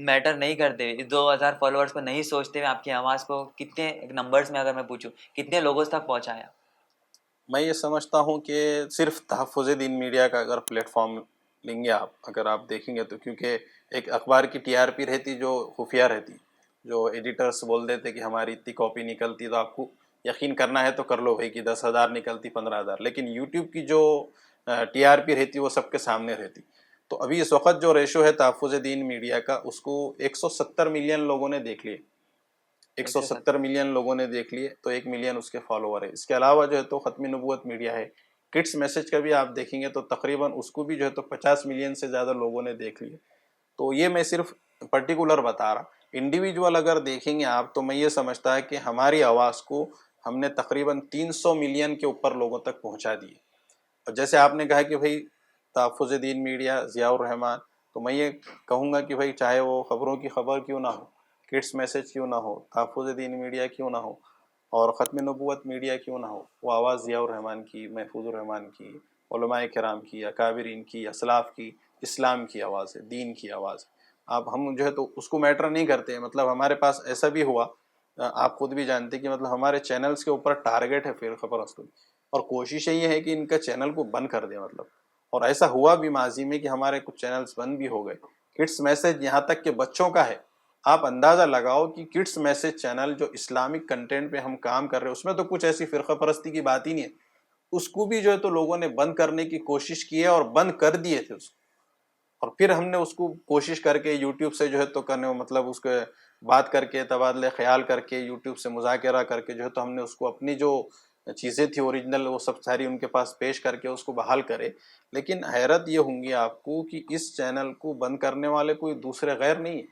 میٹر نہیں کرتے، اس 2,000 فالوورس کو نہیں سوچتے ہوئے آپ کی آواز کو کتنے نمبرز میں اگر میں پوچھوں کتنے لوگوں تک پہنچایا؟ میں یہ سمجھتا ہوں کہ صرف تحفظ دین میڈیا کا اگر پلیٹ فارم لیں گے آپ، اگر آپ دیکھیں گے تو، کیونکہ ایک اخبار کی TRP رہتی جو خفیہ رہتی، جو ایڈیٹرز بول دیتے کہ ہماری اتنی کاپی نکلتی تو آپ کو یقین کرنا ہے تو کر لو بھائی کہ 10,000 نکلتی 15,000، لیکن یوٹیوب کی جو TRP رہتی وہ سب کے سامنے رہتی. تو ابھی اس وقت جو ریشو ہے تحفظ دین میڈیا کا، اس کو 170 ملین لوگوں نے دیکھ لیے. 170 ملین لوگوں نے دیکھ لیے، تو 1 ملین اس کے فالوور ہے. اس کے علاوہ جو ہے تو ختم نبوت میڈیا ہے، کڈس میسج کا بھی آپ دیکھیں گے تو تقریباً اس کو بھی جو ہے تو 50 ملین سے زیادہ لوگوں نے دیکھ لیے. تو یہ میں صرف پرٹیکولر بتا رہا. انڈیویجول اگر دیکھیں گے آپ تو میں یہ سمجھتا ہے کہ ہماری آواز کو ہم نے تقریباً 300 ملین کے اوپر لوگوں تک پہنچا دی. اور جیسے آپ نے کہا کہ بھائی تحفظ دین میڈیا ضیاء الرحمن، تو میں یہ کہوں گا کہ بھائی چاہے وہ خبروں کی خبر کیوں نہ ہو، کڈس میسج کیوں نہ ہو، تحفظ دین میڈیا کیوں نہ ہو، اور ختم نبوت میڈیا کیوں نہ ہو، وہ آواز ضیاء الرحمن کی، محفوظ الرحمن کی، علماء کرام کی، اکابرین کی، اسلاف کی، اسلام کی آواز ہے، دین کی آواز ہے. اب ہم جو ہے تو اس کو میٹر نہیں کرتے. مطلب ہمارے پاس ایسا بھی ہوا، آپ خود بھی جانتے کہ مطلب ہمارے چینلز کے اوپر ٹارگیٹ ہے فرقہ پرستوں کی، اور کوشش یہ ہے کہ ان کا چینل کو بند کر دیں. مطلب اور ایسا ہوا بھی ماضی میں کہ ہمارے کچھ چینلز بند بھی ہو گئے. کڈس میسج یہاں تک کہ بچوں کا ہے. آپ اندازہ لگاؤ کہ کڈس میسج چینل جو اسلامک کنٹینٹ پہ ہم کام کر رہے ہیں، اس میں تو کچھ ایسی فرقہ پرستی کی بات ہی نہیں ہے. اس کو بھی جو ہے تو لوگوں نے بند کرنے کی کوشش کی ہے اور بند کر دیے تھے اس کو. اور پھر ہم نے اس کو کوشش کر کے یوٹیوب سے جو ہے تو کرنے، مطلب اس کو بات کر کے، تبادلہ خیال کر کے، یوٹیوب سے مذاکرہ کر کے جو ہے تو ہم نے اس کو اپنی جو چیزیں تھی اوریجنل وہ سب ساری ان کے پاس پیش کر کے اس کو بحال کرے. لیکن حیرت یہ ہوں گی آپ کو کہ اس چینل کو بند کرنے والے کوئی دوسرے غیر نہیں ہیں،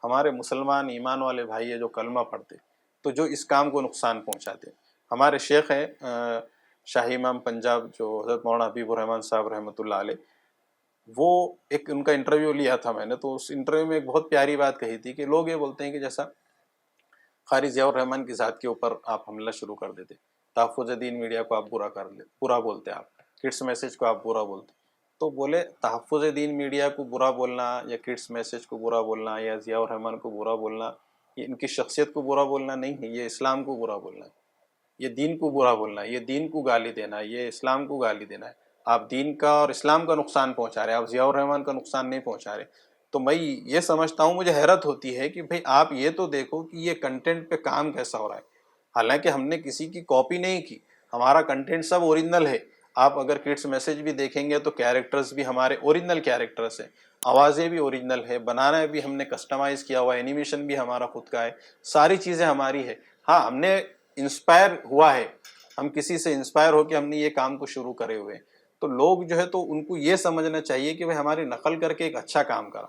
ہمارے مسلمان ایمان والے بھائی ہیں جو کلمہ پڑھتے، تو جو اس کام کو نقصان پہنچاتے. ہمارے شیخ ہیں شاہی امام پنجاب جو حضرت مولانا حبیب الرحمن صاحب رحمۃ اللہ علیہ، وہ ایک ان کا انٹرویو لیا تھا میں نے، تو اس انٹرویو میں ایک بہت پیاری بات کہی تھی کہ لوگ یہ بولتے ہیں کہ جیسا قاری ضیاء الرحمن کی ذات کے اوپر آپ حملہ شروع کر دیتے، تحفظ دین میڈیا کو آپ برا بولتے، آپ کڈس میسج کو آپ برا بولتے. تو بولے تحفظ دین میڈیا کو برا بولنا یا کڈس میسج کو برا بولنا یا ضیاء الرحمن کو برا بولنا، یہ ان کی شخصیت کو برا بولنا نہیں ہے، یہ اسلام کو برا بولنا ہے، یہ دین کو برا بولنا ہے، یہ دین کو گالی دینا ہے، یہ اسلام کو گالی دینا ہے. آپ دین کا اور اسلام کا نقصان پہنچا رہے ہیں، آپ ضیاء الرحمن کا نقصان نہیں پہنچا رہے. تو میں یہ سمجھتا ہوں، مجھے حیرت ہوتی ہے کہ بھئی آپ یہ تو دیکھو کہ یہ کنٹینٹ پہ کام کیسا ہو رہا ہے. حالانکہ ہم نے کسی کی کاپی نہیں کی، ہمارا کنٹینٹ سب اوریجنل ہے. آپ اگر کڈس میسج بھی دیکھیں گے تو کیریکٹرز بھی ہمارے اوریجنل کیریکٹرز ہیں، آوازیں بھی اوریجنل ہے، بنانا بھی ہم نے کسٹمائز کیا ہوا، اینیمیشن بھی ہمارا خود کا ہے، ساری چیزیں ہماری ہے. ہاں ہم نے انسپائر ہوا ہے، ہم کسی سے انسپائر ہو کے ہم نے یہ کام کو شروع کرے ہوئے ہیں. تو لوگ جو ہے تو ان کو یہ سمجھنا چاہیے کہ ہماری نقل کر کے ایک اچھا کام کرا،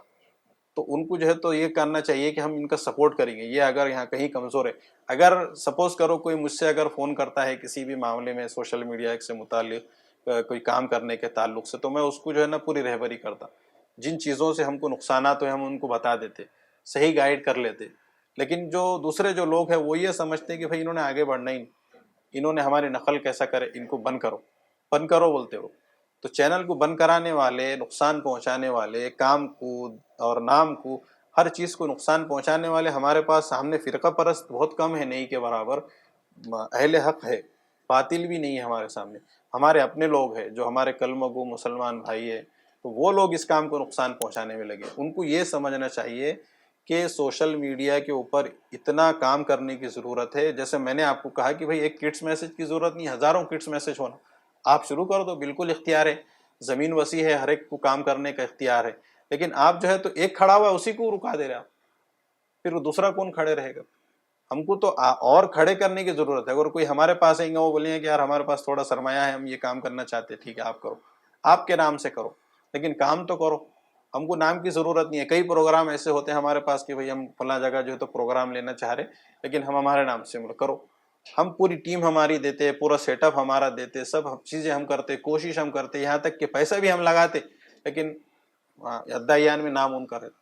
تو ان کو جو ہے تو یہ کرنا چاہیے کہ ہم ان کا سپورٹ کریں گے. یہ اگر یہاں کہیں کمزور ہے، اگر سپوز کرو کوئی مجھ سے اگر فون کرتا ہے کسی بھی معاملے میں سوشل میڈیا سے متعلق کوئی کام کرنے کے تعلق سے، تو میں اس کو جو ہے نا پوری رہبری کرتا. جن چیزوں سے ہم کو نقصانات ہوئے ہم ان کو بتا دیتے، صحیح گائیڈ کر لیتے. لیکن جو دوسرے جو لوگ ہیں وہ یہ سمجھتے ہیں کہ بھائی انہوں نے آگے بڑھنا ہی، انہوں نے ہماری نقل کیسا کرے، ان کو بند کرو بولتے ہو. تو چینل کو بند کرانے والے، نقصان پہنچانے والے، کام کو اور نام کو، ہر چیز کو نقصان پہنچانے والے ہمارے پاس سامنے فرقہ پرست بہت کم ہے، نہیں کے برابر اہل حق ہے، باطل بھی نہیں ہے ہمارے سامنے. ہمارے اپنے لوگ ہیں جو ہمارے کلمہ گو مسلمان بھائی ہیں، تو وہ لوگ اس کام کو نقصان پہنچانے میں لگے. ان کو یہ سمجھنا چاہیے کہ سوشل میڈیا کے اوپر اتنا کام کرنے کی ضرورت ہے. جیسے میں نے آپ کو کہا کہ بھئی ایک کڈس میسج کی ضرورت نہیں، ہزاروں کڈس میسج ہونا. آپ شروع کر دو، بالکل اختیار ہے، زمین وسیع ہے، ہر ایک کو کام کرنے کا اختیار ہے. لیکن آپ جو ہے تو ایک کھڑا ہوا ہے اسی کو رکا دے رہے آپ، پھر دوسرا کون کھڑے رہے گا؟ ہم کو تو اور کھڑے کرنے کی ضرورت ہے. اگر کوئی ہمارے پاس آئیں گے وہ بولیں گے کہ یار ہمارے پاس تھوڑا سرمایہ ہے، ہم یہ کام کرنا چاہتے ہیں، ٹھیک ہے آپ کرو، آپ کے نام سے کرو، لیکن کام تو کرو. ہم کو نام کی ضرورت نہیں ہے. کئی پروگرام ایسے ہوتے ہیں ہمارے پاس کہ بھئی ہم فلاں جگہ جو ہے تو پروگرام لینا چاہ رہے، لیکن ہم ہمارے نام سے کرو. ہم پوری ٹیم ہماری دیتے، پورا سیٹ اپ ہمارا دیتے، سب چیزیں ہم کرتے، کوشش ہم کرتے، یہاں تک کہ پیسہ بھی ہم لگاتے، لیکن ادائیان میں نام ان کا رہتا.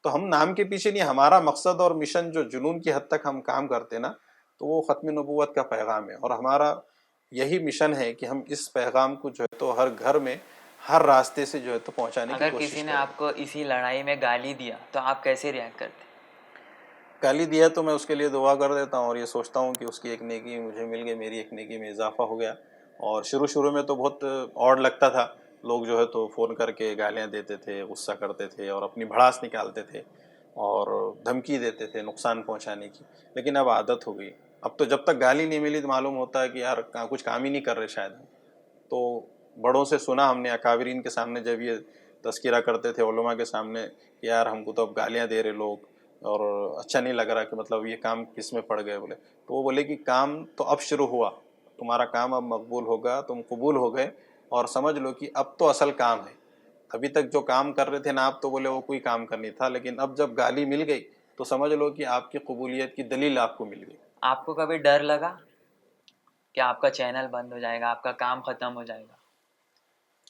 تو ہم نام کے پیچھے نہیں، ہمارا مقصد اور مشن جو جنون کی حد تک ہم کام کرتے نا، تو وہ ختم نبوت کا پیغام ہے. اور ہمارا یہی مشن ہے کہ ہم اس پیغام کو جو ہے تو ہر گھر میں، ہر راستے سے جو ہے تو پہنچانے کی اگر کوشش کسی نے کریں. آپ کو اسی لڑائی میں گالی دیا تو آپ کیسے ریئیکٹ کرتے؟ گالی دیا تو میں اس کے لیے دعا کر دیتا ہوں اور یہ سوچتا ہوں کہ اس کی ایک نیکی مجھے مل گئی، میری ایک نیکی میں اضافہ ہو گیا. اور شروع میں تو بہت آڈ لگتا تھا، لوگ جو ہے تو فون کر کے گالیاں دیتے تھے، غصہ کرتے تھے اور اپنی بھڑاس نکالتے تھے اور دھمکی دیتے تھے نقصان پہنچانے کی. لیکن اب عادت ہو گئی. اب تو جب تک گالی نہیں ملی تو معلوم ہوتا ہے کہ یار کچھ کام ہی نہیں کر رہے شاید. تو بڑوں سے سنا ہم نے، اکابرین کے سامنے جب یہ تذکرہ کرتے تھے علماء کے سامنے کہ یار ہم کو تو اب گالیاں دے رہے لوگ اور اچھا نہیں لگ رہا، کہ مطلب یہ کام کس میں پڑ گئے بولے. تو وہ بولے کہ کام تو اب شروع ہوا، تمہارا کام اب مقبول ہوگا، تم قبول ہو گئے، اور سمجھ لو کہ اب تو اصل کام ہے. ابھی تک جو کام کر رہے تھے نا آپ، تو بولے وہ کوئی کام کرنی تھا، لیکن اب جب گالی مل گئی تو سمجھ لو کہ آپ کی قبولیت کی دلیل آپ کو مل گئی. آپ کو کبھی ڈر لگا کہ آپ کا چینل بند ہو جائے گا، آپ کا کام ختم ہو جائے گا،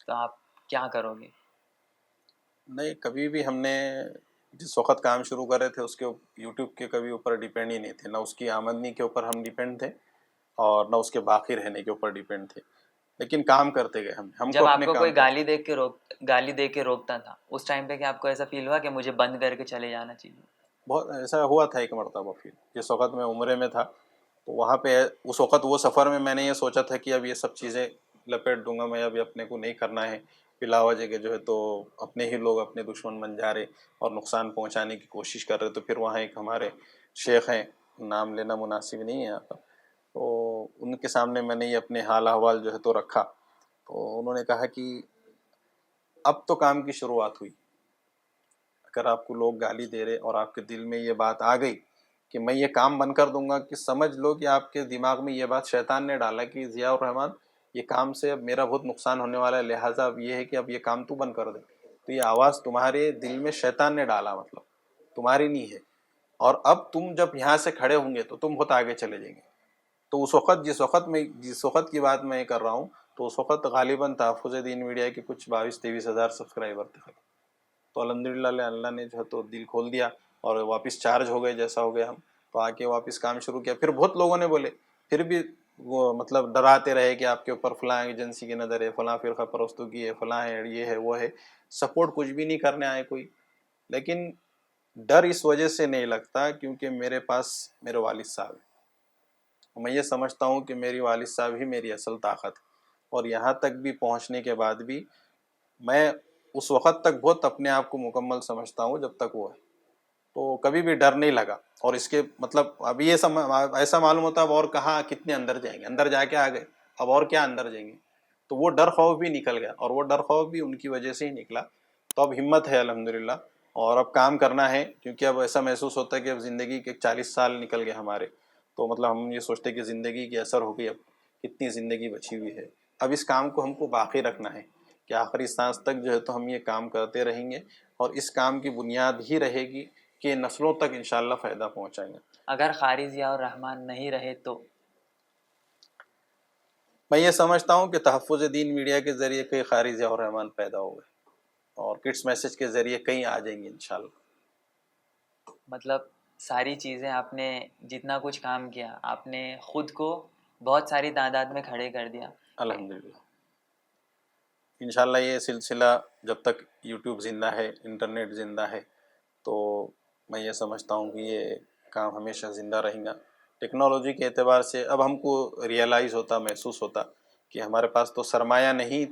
تو آپ کیا کرو گے؟ نہیں، کبھی بھی ہم نے جس وقت کام شروع کرے تھے اس کے یوٹیوب کے کبھی اوپر ڈیپینڈ ہی نہیں تھے، نہ اس کی آمدنی کے اوپر ہم ڈیپینڈ تھے اور نہ اس کے باقی رہنے کے اوپر ڈیپینڈ تھے، لیکن کام کرتے گئے. ہم کو جب آپ اپنے کو کام کوئی پر گالی دے کے روکتا تھا، اس ٹائم پہ کیا آپ کو ایسا فیل ہوا کہ مجھے بند کر کے چلے جانا چاہیے؟ بہت ایسا ہوا تھا ایک مرتبہ. پھر جس وقت میں عمرے میں تھا تو وہاں پہ اس وقت وہ سفر میں نے یہ سوچا تھا کہ اب یہ سب چیزیں لپیٹ دوں گا میں، اب اپنے کو نہیں کرنا ہے. بلا وجہ کے جو ہے تو اپنے ہی لوگ اپنے دشمن بن جا رہے اور نقصان پہنچانے کی کوشش کر رہے. تو پھر وہاں ایک ہمارے شیخ ہیں، نام لینا مناسب نہیں ہے یہاں پر، تو ان کے سامنے میں نے یہ اپنے حال احوال جو ہے تو رکھا. تو انہوں نے کہا کہ اب تو کام کی شروعات ہوئی. اگر آپ کو لوگ گالی دے رہے اور آپ کے دل میں یہ بات آ گئی کہ میں یہ کام بند کر دوں گا، کہ سمجھ لو کہ آپ کے دماغ میں یہ بات شیطان نے ڈالا کہ ضیاء الرحمن یہ کام سے اب میرا بہت نقصان ہونے والا ہے، لہٰذا اب یہ ہے کہ اب یہ کام تو بند کر دے. تو یہ آواز تمہارے دل میں شیطان نے ڈالا، مطلب تمہاری نہیں ہے. اور اب تم جب یہاں سے کھڑے ہوں گے تو تم بہت آگے چلے جائیں گے. تو اس وقت جس وقت کی بات میں کر رہا ہوں، تو اس وقت غالباً تحفظ دین میڈیا کے کچھ 22-23 ہزار سبسکرائبر تھے. تو الحمدللہ اللہ نے جو ہے تو دل کھول دیا اور واپس چارج ہو گئے جیسا ہو گیا ہم. تو آ کے واپس کام شروع کیا. پھر بہت لوگوں نے بولے، پھر بھی وہ مطلب ڈراتے رہے کہ آپ کے اوپر فلاں ایجنسی کی نظر ہے، فلاں فرقہ پرستگی ہے، فلاں ہے، یہ ہے، وہ ہے. سپورٹ کچھ بھی نہیں کرنے آئے کوئی. لیکن ڈر اس وجہ سے نہیں لگتا کیونکہ میرے پاس میرے والد صاحب ہیں. میں یہ سمجھتا ہوں کہ میری والد صاحب ہی میری اصل طاقت ہے. اور یہاں تک بھی پہنچنے کے بعد بھی میں اس وقت تک بہت اپنے آپ کو مکمل سمجھتا ہوں جب تک وہ ہے. تو کبھی بھی ڈر نہیں لگا. اور اس کے مطلب اب یہ ایسا معلوم ہوتا اب اور کہاں کتنے اندر جائیں گے، اندر جا کے آ گئے، اب اور کیا اندر جائیں گے. تو وہ ڈر خوف بھی نکل گیا، اور وہ ڈر خوف بھی ان کی وجہ سے ہی نکلا. تو اب ہمت ہے الحمدللہ، اور اب کام کرنا ہے. کیونکہ اب ایسا محسوس ہوتا ہے کہ اب زندگی کے 40 سال نکل گئے ہمارے. تو مطلب ہم یہ سوچتے کہ زندگی کی اثر ہو گئی، اب کتنی زندگی بچی ہوئی ہے. اب اس کام کو ہم کو باقی رکھنا ہے کہ آخری سانس تک جو ہے تو ہم یہ کام کرتے رہیں گے. اور اس کام کی بنیاد ہی رہے گی کہ نسلوں تک انشاءاللہ فائدہ پہنچائیں گے. اگر قاری ضیاء الرحمن نہیں رہے تو؟ میں یہ سمجھتا ہوں کہ تحفظ دین میڈیا کے ذریعے کئی قاری ضیاء الرحمن پیدا ہو گئے، اور کڈس میسج کے ذریعے کئی آ جائیں گے انشاءاللہ. مطلب ساری چیزیں آپ نے جتنا کچھ کام کیا، آپ نے خود کو بہت ساری تعداد میں کھڑے کر دیا. الحمدللہ انشاءاللہ یہ سلسلہ جب تک یوٹیوب زندہ ہے، انٹرنیٹ زندہ ہے، تو میں یہ سمجھتا ہوں کہ یہ کام ہمیشہ زندہ رہیں گا. ٹیکنالوجی کے اعتبار سے اب ہم کو ریئلائز ہوتا، محسوس ہوتا کہ ہمارے پاس تو سرمایہ نہیں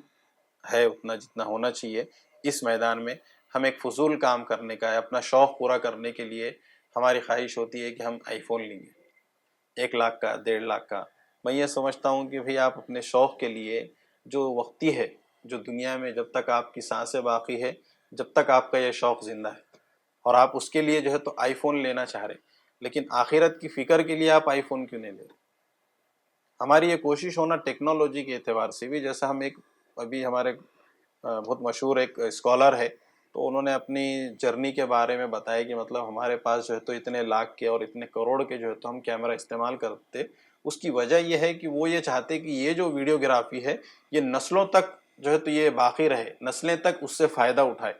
ہے اتنا جتنا ہونا چاہیے اس میدان میں. ہم ایک فضول کام کرنے کا ہے، اپنا شوق پورا کرنے کے لیے ہماری خواہش ہوتی ہے کہ ہم آئی فون لیں گے 1 لاکھ کا، 1.5 لاکھ کا. میں یہ سمجھتا ہوں کہ بھئی آپ اپنے شوق کے لیے جو وقتی ہے، جو دنیا میں جب تک آپ کی سانسیں باقی ہے جب تک آپ کا یہ شوق زندہ ہے، اور آپ اس کے لیے جو ہے تو آئی فون لینا چاہ رہے، لیکن آخرت کی فکر کے لیے آپ آئی فون کیوں نہیں لے رہے؟ ہماری یہ کوشش ہونا ٹیکنالوجی کے اعتبار سے بھی، جیسا ہم ایک ابھی ہمارے بہت مشہور ایک اسکالر ہے، تو انہوں نے اپنی جرنی کے بارے میں بتایا کہ مطلب ہمارے پاس جو ہے تو اتنے لاکھ کے اور اتنے کروڑ کے جو ہے تو ہم کیمرہ استعمال کرتے، اس کی وجہ یہ ہے کہ وہ یہ چاہتے کہ یہ جو ویڈیوگرافی ہے یہ نسلوں تک جو ہے تو یہ باقی رہے، نسلیں تک اس سے فائدہ اٹھائے۔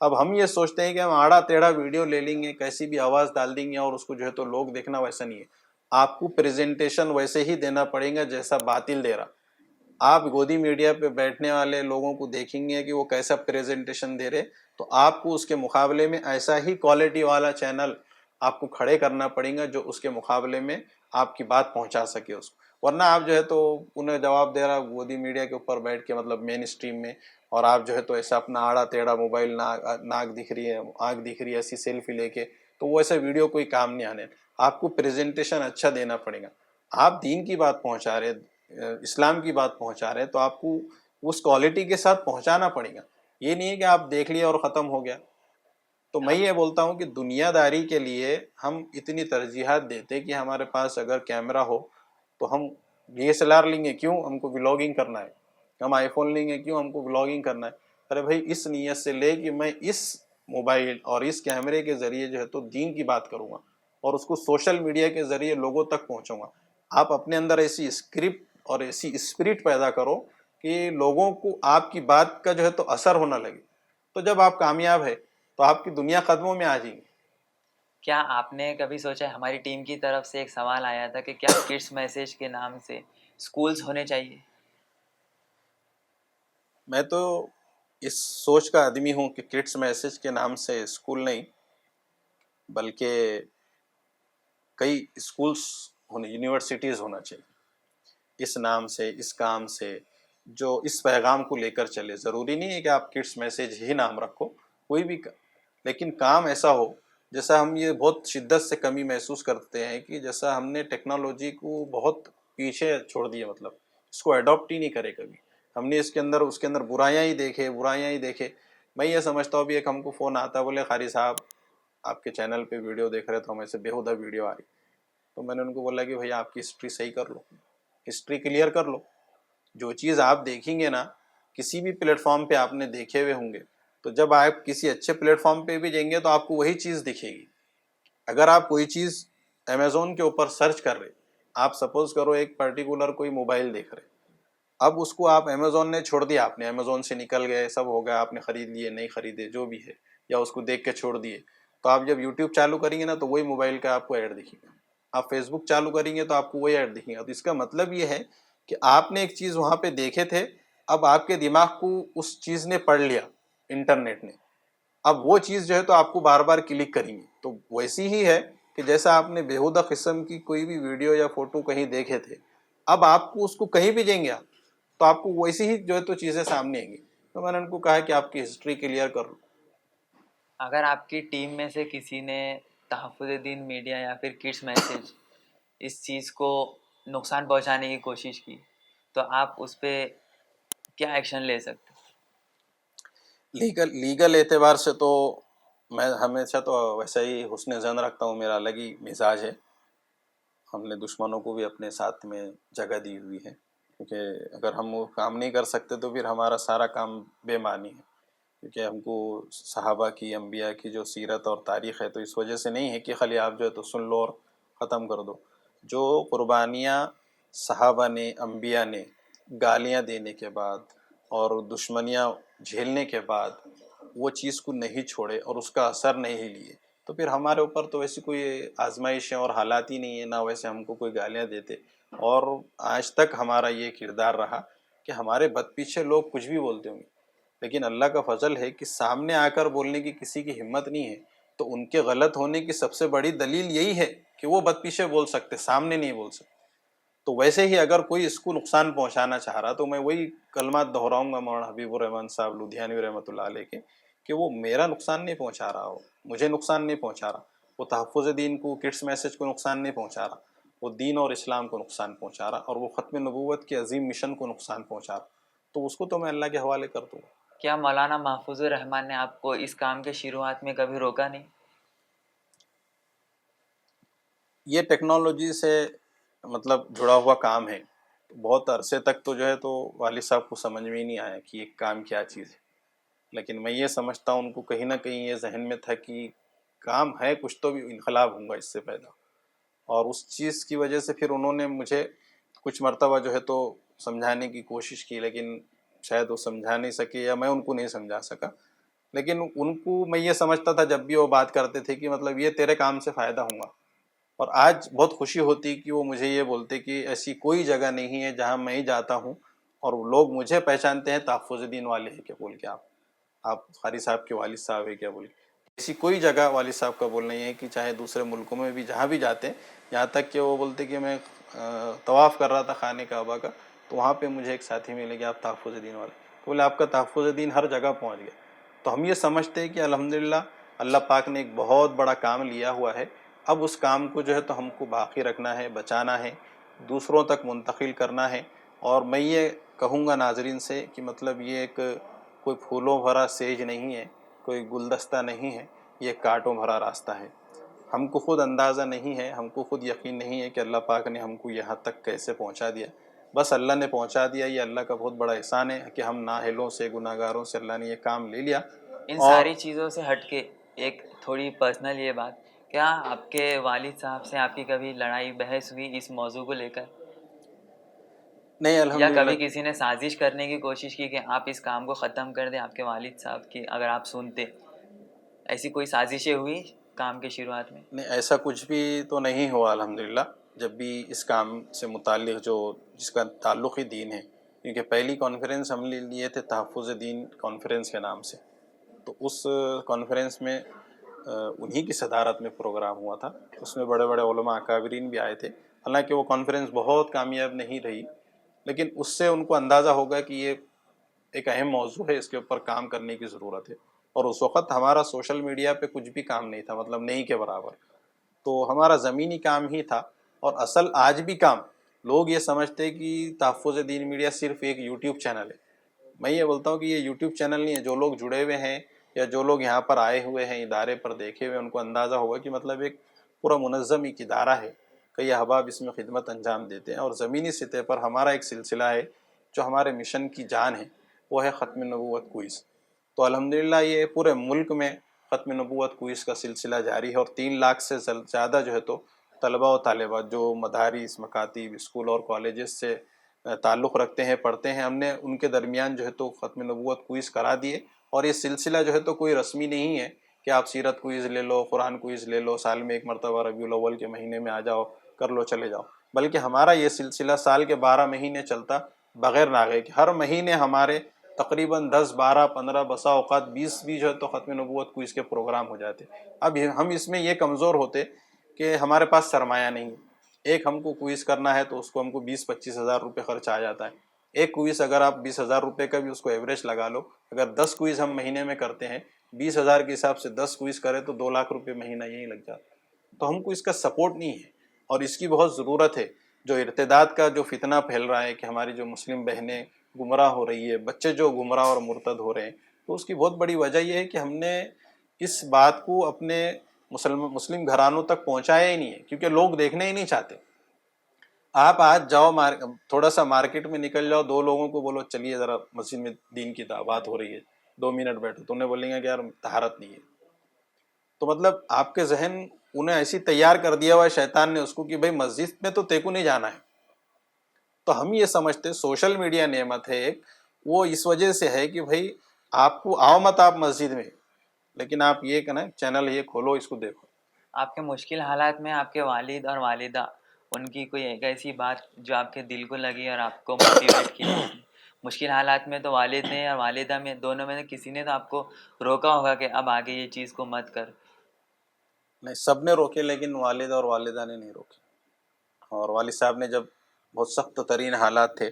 اب ہم یہ سوچتے ہیں کہ ہم آڑا ٹیڑھا ویڈیو لے لیں گے، کیسی بھی آواز ڈال دیں گے اور اس کو جو ہے تو لوگ دیکھنا، ویسا نہیں ہے۔ آپ کو پریزنٹیشن ویسے ہی دینا پڑے گا جیسا باطل دے رہا۔ آپ گودی میڈیا پہ بیٹھنے والے لوگوں کو دیکھیں گے کہ وہ کیسا پریزنٹیشن دے رہے، تو آپ کو اس کے مقابلے میں ایسا ہی کوالٹی والا چینل آپ کو کھڑے کرنا پڑے گا جو اس کے مقابلے میں آپ کی بات پہنچا سکے اس کو، ورنہ آپ جو ہے تو انہیں جواب دے رہا گودی میڈیا کے اوپر بیٹھ کے، مطلب مین اسٹریم میں، اور آپ جو ہے تو ایسا اپنا آڑا ٹیڑھا موبائل ناک دکھ رہی ہے، آنکھ دکھ رہی ہے، ایسی سیلفی لے کے، تو وہ ایسا ویڈیو کوئی کام نہیں آنے۔ آپ کو پریزنٹیشن اچھا دینا پڑے گا۔ آپ دین کی بات پہنچا رہے، اسلام کی بات پہنچا رہے، تو آپ کو اس کوالٹی کے ساتھ پہنچانا پڑے گا۔ یہ نہیں ہے کہ آپ دیکھ لیا اور ختم ہو گیا۔ تو میں یہ بولتا ہوں کہ دنیا داری کے لیے ہم اتنی ترجیحات دیتے کہ ہمارے پاس اگر کیمرہ ہو تو ہم ڈی ایس ایل آر لیں گے، کیوں؟ ہم کو ولاگنگ کرنا ہے۔ ہم آئی فون لیں گے، کیوں؟ ہم کو ولاگنگ کرنا ہے۔ ارے بھائی، اس نیت سے لے کہ میں اس موبائل اور اس کیمرے کے ذریعے جو ہے تو دین کی بات کروں گا اور اس کو سوشل میڈیا کے ذریعے لوگوں تک پہنچوں گا۔ آپ اپنے اندر ایسی اسکرپٹ اور ایسی اسپرٹ پیدا کرو کہ لوگوں کو آپ کی بات کا جو ہے تو اثر ہونا لگے، تو جب آپ کامیاب ہے تو آپ کی دنیا قدموں میں آ جائیں گی۔ کیا آپ نے کبھی سوچا، ہماری ٹیم کی طرف سے ایک سوال آیا تھا کہ کیا کڈس میسج کے نام سے اسکولز ہونے چاہیے؟ میں تو اس سوچ کا آدمی ہوں کہ کڈس میسج کے نام سے اسکول نہیں، بلکہ کئی اسکولس ہونے، یونیورسٹیز ہونا چاہیے، اس نام سے، اس کام سے، جو اس پیغام کو لے کر چلے۔ ضروری نہیں ہے کہ آپ کڈس میسج ہی نام رکھو، کوئی بھی لیکن کام ایسا ہو۔ جیسا ہم یہ بہت شدت سے کمی محسوس کرتے ہیں کہ جیسا ہم نے ٹیکنالوجی کو بہت پیچھے چھوڑ دیا، مطلب اس کو اڈاپٹ ہی نہیں کرے کبھی۔ ہم نے اس کے اندر برائیاں ہی دیکھے۔ میں یہ سمجھتا ہوں، بھی ایک ہم کو فون آتا، بولے قاری صاحب آپ کے چینل پہ ویڈیو دیکھ رہے تو ہمیں سے بےہودہ ویڈیو آ رہی، تو میں نے ان کو بولا کہ بھائی آپ کی ہسٹری صحیح کر لو، ہسٹری کلیئر کر لو۔ جو چیز آپ دیکھیں گے نا، کسی بھی پلیٹ فارم پہ آپ نے دیکھے ہوئے ہوں گے، تو جب آپ کسی اچھے پلیٹ فارم پہ بھی جائیں گے تو آپ کو وہی چیز دکھے گی۔ اگر آپ کوئی چیز امیزون کے اوپر سرچ کر رہے، آپ سپوز کرو ایک پرٹیکولر کوئی موبائل دیکھ رہے، اب اس کو آپ امیزون نے چھوڑ دیا، آپ نے امیزون سے نکل گئے، سب ہو گیا، آپ نے خرید لیے، نہیں خریدے، جو بھی ہے، یا اس کو دیکھ کے چھوڑ دیے، تو آپ جب یوٹیوب چالو کریں گے نا تو وہی موبائل کا آپ کو ایڈ دکھے گا۔ آپ فیس بک چالو کریں گے تو آپ کو وہی ایڈ دکھے گا۔ تو اس کا مطلب یہ ہے کہ آپ نے ایک چیز وہاں پہ دیکھے تھے، اب آپ کے دماغ کو اس چیز نے پڑھ لیا، انٹرنیٹ نے، اب وہ چیز جو ہے تو آپ کو بار بار کلک کریں گے۔ تو ویسی ہی ہے کہ جیسا آپ نے بےہودہ قسم کی کوئی بھی ویڈیو یا فوٹو کہیں دیکھے تھے، اب آپ کو اس کو کہیں بھی جائیں گے آپ، تو آپ کو ویسی ہی جو ہے تو چیزیں سامنے آئیں گی۔ تو میں نے ان کو کہا کہ آپ کی ہسٹری کلیئر کر لو۔ اگر آپ کی ٹیم میں سے کسی نے تحفظ دین میڈیا یا پھر کڈس میسج اس چیز کو نقصان پہنچانے کی کوشش کی، تو آپ اس پہ کیا ایکشن لے سکتے؟ لیگل اعتبار سے تو میں ہمیشہ تو ویسا ہی حسن ظن رکھتا ہوں، میرا الگ ہی مزاج ہے۔ ہم نے دشمنوں کو بھی اپنے ساتھ میں جگہ دی ہوئی ہے، کیونکہ اگر ہم وہ کام نہیں کر سکتے تو پھر ہمارا سارا کام بے معنی ہے۔ کیونکہ ہم کو صحابہ کی، انبیاء کی جو سیرت اور تاریخ ہے، تو اس وجہ سے نہیں ہے کہ خالی آپ جو ہے تو سن لو اور ختم کر دو۔ جو قربانیاں صحابہ نے، انبیاء نے گالیاں دینے کے بعد اور دشمنیاں جھیلنے کے بعد وہ چیز کو نہیں چھوڑے اور اس کا اثر نہیں لیے، تو پھر ہمارے اوپر تو ویسی کوئی آزمائشیں اور حالات ہی نہیں ہے، نہ ویسے ہم کو کوئی گالیاں دیتے۔ اور آج تک ہمارا یہ کردار رہا کہ ہمارے بد پیچھے لوگ کچھ بھی بولتے ہوں گے، لیکن اللہ کا فضل ہے کہ سامنے آ کر بولنے کی کسی کی ہمت نہیں ہے، تو ان کے غلط ہونے کی سب سے بڑی دلیل یہی ہے کہ وہ بد پیچھے بول سکتے، سامنے نہیں بول سکتے۔ تو ویسے ہی اگر کوئی اس کو نقصان پہنچانا چاہ رہا تو میں وہی کلمات دہراؤں گا مولانا حبیب الرحمن صاحب لدھیانوی رحمۃ اللہ علیہ کے، کہ وہ میرا نقصان نہیں پہنچا رہا، ہو مجھے نقصان نہیں پہنچا رہا، وہ تحفظ دین کو، کڈس میسج کو نقصان نہیں پہنچا رہا، وہ دین اور اسلام کو نقصان پہنچا رہا، اور وہ ختم نبوت کے عظیم مشن کو نقصان پہنچا رہا، تو اس کو تو میں اللہ کے حوالے کر دوں گا۔ کیا مولانا محفوظ الرحمان نے آپ کو اس کام کے شروعات میں کبھی روکا نہیں؟ یہ ٹیکنالوجی سے مطلب جڑا ہوا کام ہے، بہت عرصے تک تو جو ہے تو والد صاحب کو سمجھ میں ہی نہیں آیا کہ یہ کام کیا چیز ہے، لیکن میں یہ سمجھتا ہوں ان کو کہیں نہ کہیں یہ ذہن میں تھا کہ کام ہے کچھ تو بھی انقلاب ہوں گا اس سے پیدا، اور اس چیز کی وجہ سے پھر انہوں نے مجھے کچھ مرتبہ جو ہے تو سمجھانے کی کوشش کی، لیکن شاید وہ سمجھا نہیں سکے یا میں ان کو نہیں سمجھا سکا، لیکن ان کو میں یہ سمجھتا تھا جب بھی وہ بات کرتے تھے کہ مطلب یہ تیرے کام سے فائدہ ہوں گا، اور آج بہت خوشی ہوتی کہ وہ مجھے یہ بولتے کہ ایسی کوئی جگہ نہیں ہے جہاں میں ہی جاتا ہوں اور لوگ مجھے پہچانتے ہیں تحفظ دین والے ہیں کیا بول کے، آپ قاری صاحب کے والد صاحب ہیں کیا بول کے، ایسی کوئی جگہ والد صاحب کا بولنا یہ ہے کہ چاہے دوسرے ملکوں میں بھی جہاں بھی جاتے ہیں، یہاں تک کہ وہ بولتے کہ میں طواف کر رہا تھا خانہ کعبہ کا تو وہاں پہ مجھے ایک ساتھی ملے کہ آپ تحفظ دین والے، تو بولے آپ کا تحفظ دین ہر جگہ پہنچ گیا، تو ہم یہ سمجھتے ہیں کہ الحمدللہ اللہ پاک نے ایک بہت بڑا کام لیا ہوا ہے، اب اس کام کو جو ہے تو ہم کو باقی رکھنا ہے، بچانا ہے، دوسروں تک منتقل کرنا ہے، اور میں یہ کہوں گا ناظرین سے کہ مطلب یہ ایک کوئی پھولوں بھرا سیج نہیں ہے، کوئی گلدستہ نہیں ہے، یہ کانٹوں بھرا راستہ ہے، ہم کو خود اندازہ نہیں ہے، ہم کو خود یقین نہیں ہے کہ اللہ پاک نے ہم کو یہاں تک کیسے پہنچا دیا، بس اللہ نے پہنچا دیا، یہ اللہ کا بہت بڑا احسان ہے کہ ہم نااہلوں سے گناہ گاروں سے اللہ نے یہ کام لے لیا۔ ان اور ساری چیزوں سے ہٹ کے ایک تھوڑی پرسنل یہ بات، کیا آپ کے والد صاحب سے آپ کی کبھی لڑائی بحث ہوئی اس موضوع کو لے کر، نہیں یا الحمدللہ، کبھی کسی نے سازش کرنے کی کوشش کی کہ آپ اس کام کو ختم کر دیں آپ کے والد صاحب کی، اگر آپ سنتے ایسی کوئی سازشیں ہوئی کام کے شروعات میں؟ نہیں ایسا کچھ بھی تو نہیں ہوا الحمدللہ، جب بھی اس کام سے متعلق جس کا تعلق ہی دین ہے، کیونکہ پہلی کانفرنس ہم نے لیے تھے تحفظ دین کانفرنس کے نام سے، تو اس کانفرنس میں انہی کی صدارت میں پروگرام ہوا تھا، اس میں بڑے بڑے علماء اکابرین بھی آئے تھے، حالانکہ وہ کانفرنس بہت کامیاب نہیں رہی، لیکن اس سے ان کو اندازہ ہوگا کہ یہ ایک اہم موضوع ہے، اس کے اوپر کام کرنے کی ضرورت ہے، اور اس وقت ہمارا سوشل میڈیا پہ کچھ بھی کام نہیں تھا، مطلب نہیں کے برابر، تو ہمارا زمینی کام ہی تھا، اور اصل آج بھی کام لوگ یہ سمجھتے کہ تحفظ دین میڈیا صرف ایک یوٹیوب چینل ہے، میں یہ بولتا ہوں کہ یہ یوٹیوب چینل نہیں ہے، جو لوگ جڑے ہوئے ہیں یا جو لوگ یہاں پر آئے ہوئے ہیں ادارے پر دیکھے ہوئے، ان کو اندازہ ہوگا کہ مطلب ایک پورا منظم ایک ادارہ ہے، کئی احباب اس میں خدمت انجام دیتے ہیں، اور زمینی سطح پر ہمارا ایک سلسلہ ہے جو ہمارے مشن کی جان ہے، وہ ہے ختم نبوت کوئز، تو الحمدللہ یہ پورے ملک میں ختم نبوت کوئز کا سلسلہ جاری ہے، اور 3 لاکھ سے زیادہ جو ہے تو طلباء و طالبات جو مدارس، مکاتب، اسکول اور کالجز سے تعلق رکھتے ہیں، پڑھتے ہیں، ہم نے ان کے درمیان جو ہے تو ختم نبوت کوئز کرا دیے، اور یہ سلسلہ جو ہے تو کوئی رسمی نہیں ہے کہ آپ سیرت کوئز لے لو، قرآن کوئز لے لو، سال میں ایک مرتبہ ربیع الاول کے مہینے میں آ جاؤ کر لو چلے جاؤ، بلکہ ہمارا یہ سلسلہ سال کے 12 مہینے چلتا بغیر ناغے کہ ہر مہینے ہمارے تقریباً 10، 12، 15، بسا اوقات 20 بھی جو ہے تو ختم نبوت کوئز کے پروگرام ہو جاتے، اب ہم اس میں یہ کمزور ہوتے کہ ہمارے پاس سرمایہ نہیں، ایک ہم کو کوئز کرنا ہے تو اس کو ہم کو 20-25 ہزار روپے خرچ آ جاتا ہے، ایک کوئز اگر آپ 20 ہزار روپے کا بھی اس کو ایوریج لگا لو، اگر 10 کوئز ہم مہینے میں کرتے ہیں 20 ہزار کے حساب سے 10 کوئز کرے تو 2 لاکھ روپے مہینہ یہی لگ جاتا، تو ہم کو اس کا سپورٹ نہیں ہے، اور اس کی بہت ضرورت ہے، جو ارتداد کا جو فتنہ پھیل رہا ہے کہ ہماری جو مسلم بہنیں گمراہ ہو رہی ہے، بچے جو گمراہ اور مرتد ہو رہے ہیں، تو اس کی بہت بڑی وجہ یہ ہے کہ ہم نے اس بات کو اپنے مسلم گھرانوں تک پہنچایا ہی نہیں ہے، کیونکہ لوگ دیکھنے ہی نہیں چاہتے، آپ آج جاؤ تھوڑا سا مارکیٹ میں نکل جاؤ، 2 لوگوں کو بولو چلیے ذرا مسجد میں دین کی بات ہو رہی ہے، 2 منٹ بیٹھو، تو انہیں بولیں گے کہ یار طہارت نہیں ہے، تو مطلب آپ کے ذہن انہیں ایسی تیار کر دیا ہوا ہے شیطان نے اس کو کہ بھائی مسجد میں تو تیکو نہیں جانا ہے، تو ہم یہ سمجھتے سوشل میڈیا نعمت ہے ایک، وہ اس وجہ سے ہے کہ بھائی آپ کو آؤ مت آپ مسجد میں، لیکن آپ یہ کہ نا چینل یہ کھولو، اس کو دیکھو۔ آپ کے مشکل حالات میں آپ کے والد اور والدہ، ان کی کوئی ایک ایسی بات جو آپ کے دل کو لگی اور آپ کو موٹیویٹ کیا اس نے؟ مشکل حالات میں تو والد نے اور والدہ میں دونوں میں سے کسی نے تو آپ کو روکا ہوگا کہ اب آگے یہ چیز کو مت کر۔ نہیں، سب نے روکے لیکن والد اور والدہ نے نہیں روکے، اور والد صاحب نے جب بہت سخت ترین حالات تھے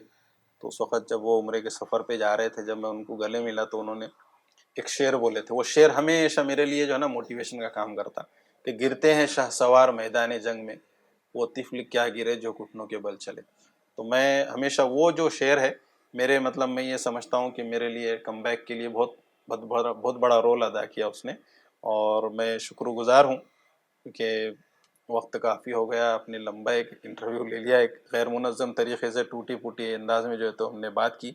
تو اس وقت جب وہ عمرے کے سفر پہ جا رہے تھے، جب میں ان کو گلے ملا تو انہوں نے ایک شعر بولے تھے، وہ شعر ہمیشہ میرے لیے جو ہے نا موٹیویشن کا کام کرتا کہ گرتے ہیں شاہ سوار میدان جنگ میں، وہ طفل کیا گرے جو گھٹنوں کے بل چلے، تو میں ہمیشہ وہ جو شعر ہے میرے مطلب میں یہ سمجھتا ہوں کہ میرے لیے کم بیک کے لیے بہت بڑا رول ادا کیا اس نے، اور میں شکر گزار ہوں کیونکہ وقت کافی ہو گیا، اپنے لمبا ایک انٹرویو لے لیا، ایک غیر منظم طریقے سے ٹوٹی پھوٹی انداز میں جو ہے تو ہم نے بات کی.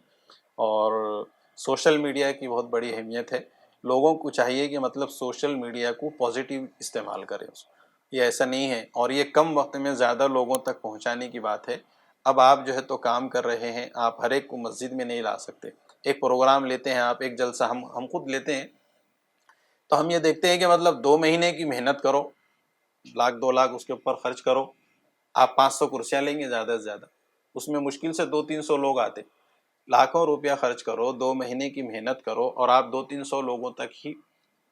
اور سوشل میڈیا کی بہت بڑی اہمیت ہے. لوگوں کو چاہیے کہ مطلب سوشل میڈیا کو پازیٹیو استعمال کریں. یہ ایسا نہیں ہے، اور یہ کم وقت میں زیادہ لوگوں تک پہنچانے کی بات ہے. اب آپ جو ہے تو کام کر رہے ہیں، آپ ہر ایک کو مسجد میں نہیں لا سکتے. ایک پروگرام لیتے ہیں آپ، ایک جلسہ ہم خود لیتے ہیں، تو ہم یہ دیکھتے ہیں کہ مطلب 2 مہینے کی محنت کرو، 1 لاکھ 2 لاکھ اس کے اوپر خرچ کرو، آپ 500 کرسیاں لیں گے زیادہ سے زیادہ، اس میں مشکل سے 200-300 لوگ آتے. لاکھوں روپیہ خرچ کرو، 2 مہینے کی محنت کرو، اور آپ 200-300 لوگوں تک ہی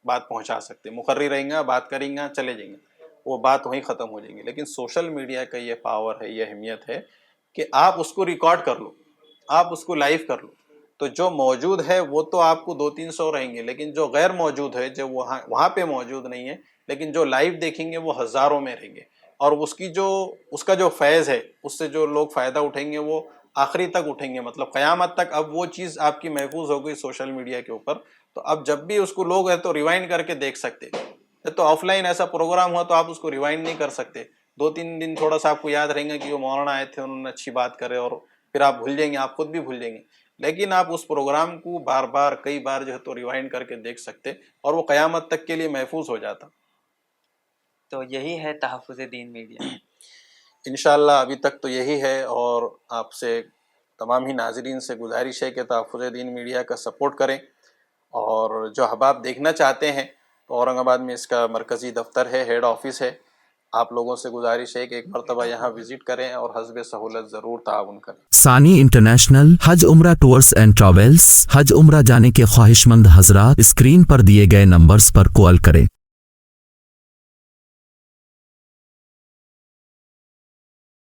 بات پہنچا سکتے. مقرر رہیں گا، بات کریں گا، چلے جائیں گے، وہ بات وہیں ختم ہو جائیں گی. لیکن سوشل میڈیا کا یہ پاور ہے، یہ اہمیت ہے کہ آپ اس کو ریکارڈ کر لو، آپ اس کو لائیو کر لو، تو جو موجود ہے وہ تو آپ کو 200-300 رہیں گے، لیکن جو غیر موجود ہے، جو وہاں پہ موجود نہیں ہے، لیکن جو لائیو دیکھیں گے وہ ہزاروں میں رہیں گے. اور اس کا جو فیض ہے، اس سے جو لوگ فائدہ اٹھیں گے وہ آخری تک اٹھیں گے، مطلب قیامت تک. اب وہ چیز آپ کی محفوظ ہو گئی سوشل میڈیا کے اوپر، تو اب جب بھی اس کو لوگ ہے تو ریوائنڈ کر کے دیکھ سکتے. تو آف لائن ایسا پروگرام ہوا تو آپ اس کو ریوائنڈ نہیں کر سکتے. 2-3 دن تھوڑا سا آپ کو یاد رہیں گا کہ وہ مولانا آئے تھے، انہوں نے اچھی بات کرے، اور پھر آپ بھول جائیں گے، آپ خود بھی بھول جائیں گے. لیکن آپ اس پروگرام کو بار بار کئی بار جو ہے تو ریوائنڈ کر کے دیکھ سکتے، اور وہ قیامت تک کے لیے محفوظ ہو جاتا. تو یہی ہے تحفظ دین میڈیا. انشاءاللہ ابھی تک تو یہی ہے، اور آپ سے تمام ہی ناظرین سے گزارش ہے کہ تحفظ دین میڈیا کا سپورٹ کریں. اور جو احباب دیکھنا چاہتے ہیں تو اورنگ آباد میں اس کا مرکزی دفتر ہے، ہیڈ آفس ہے. آپ لوگوں سے گزارش ہے کہ ایک مرتبہ یہاں وزٹ کریں اور حسب سہولت ضرور تعاون کریں. ثانی انٹرنیشنل حج عمرہ ٹورز اینڈ ٹریولز. حج عمرہ جانے کے خواہش مند حضرات اسکرین پر دیے گئے نمبرز پر کال کریں.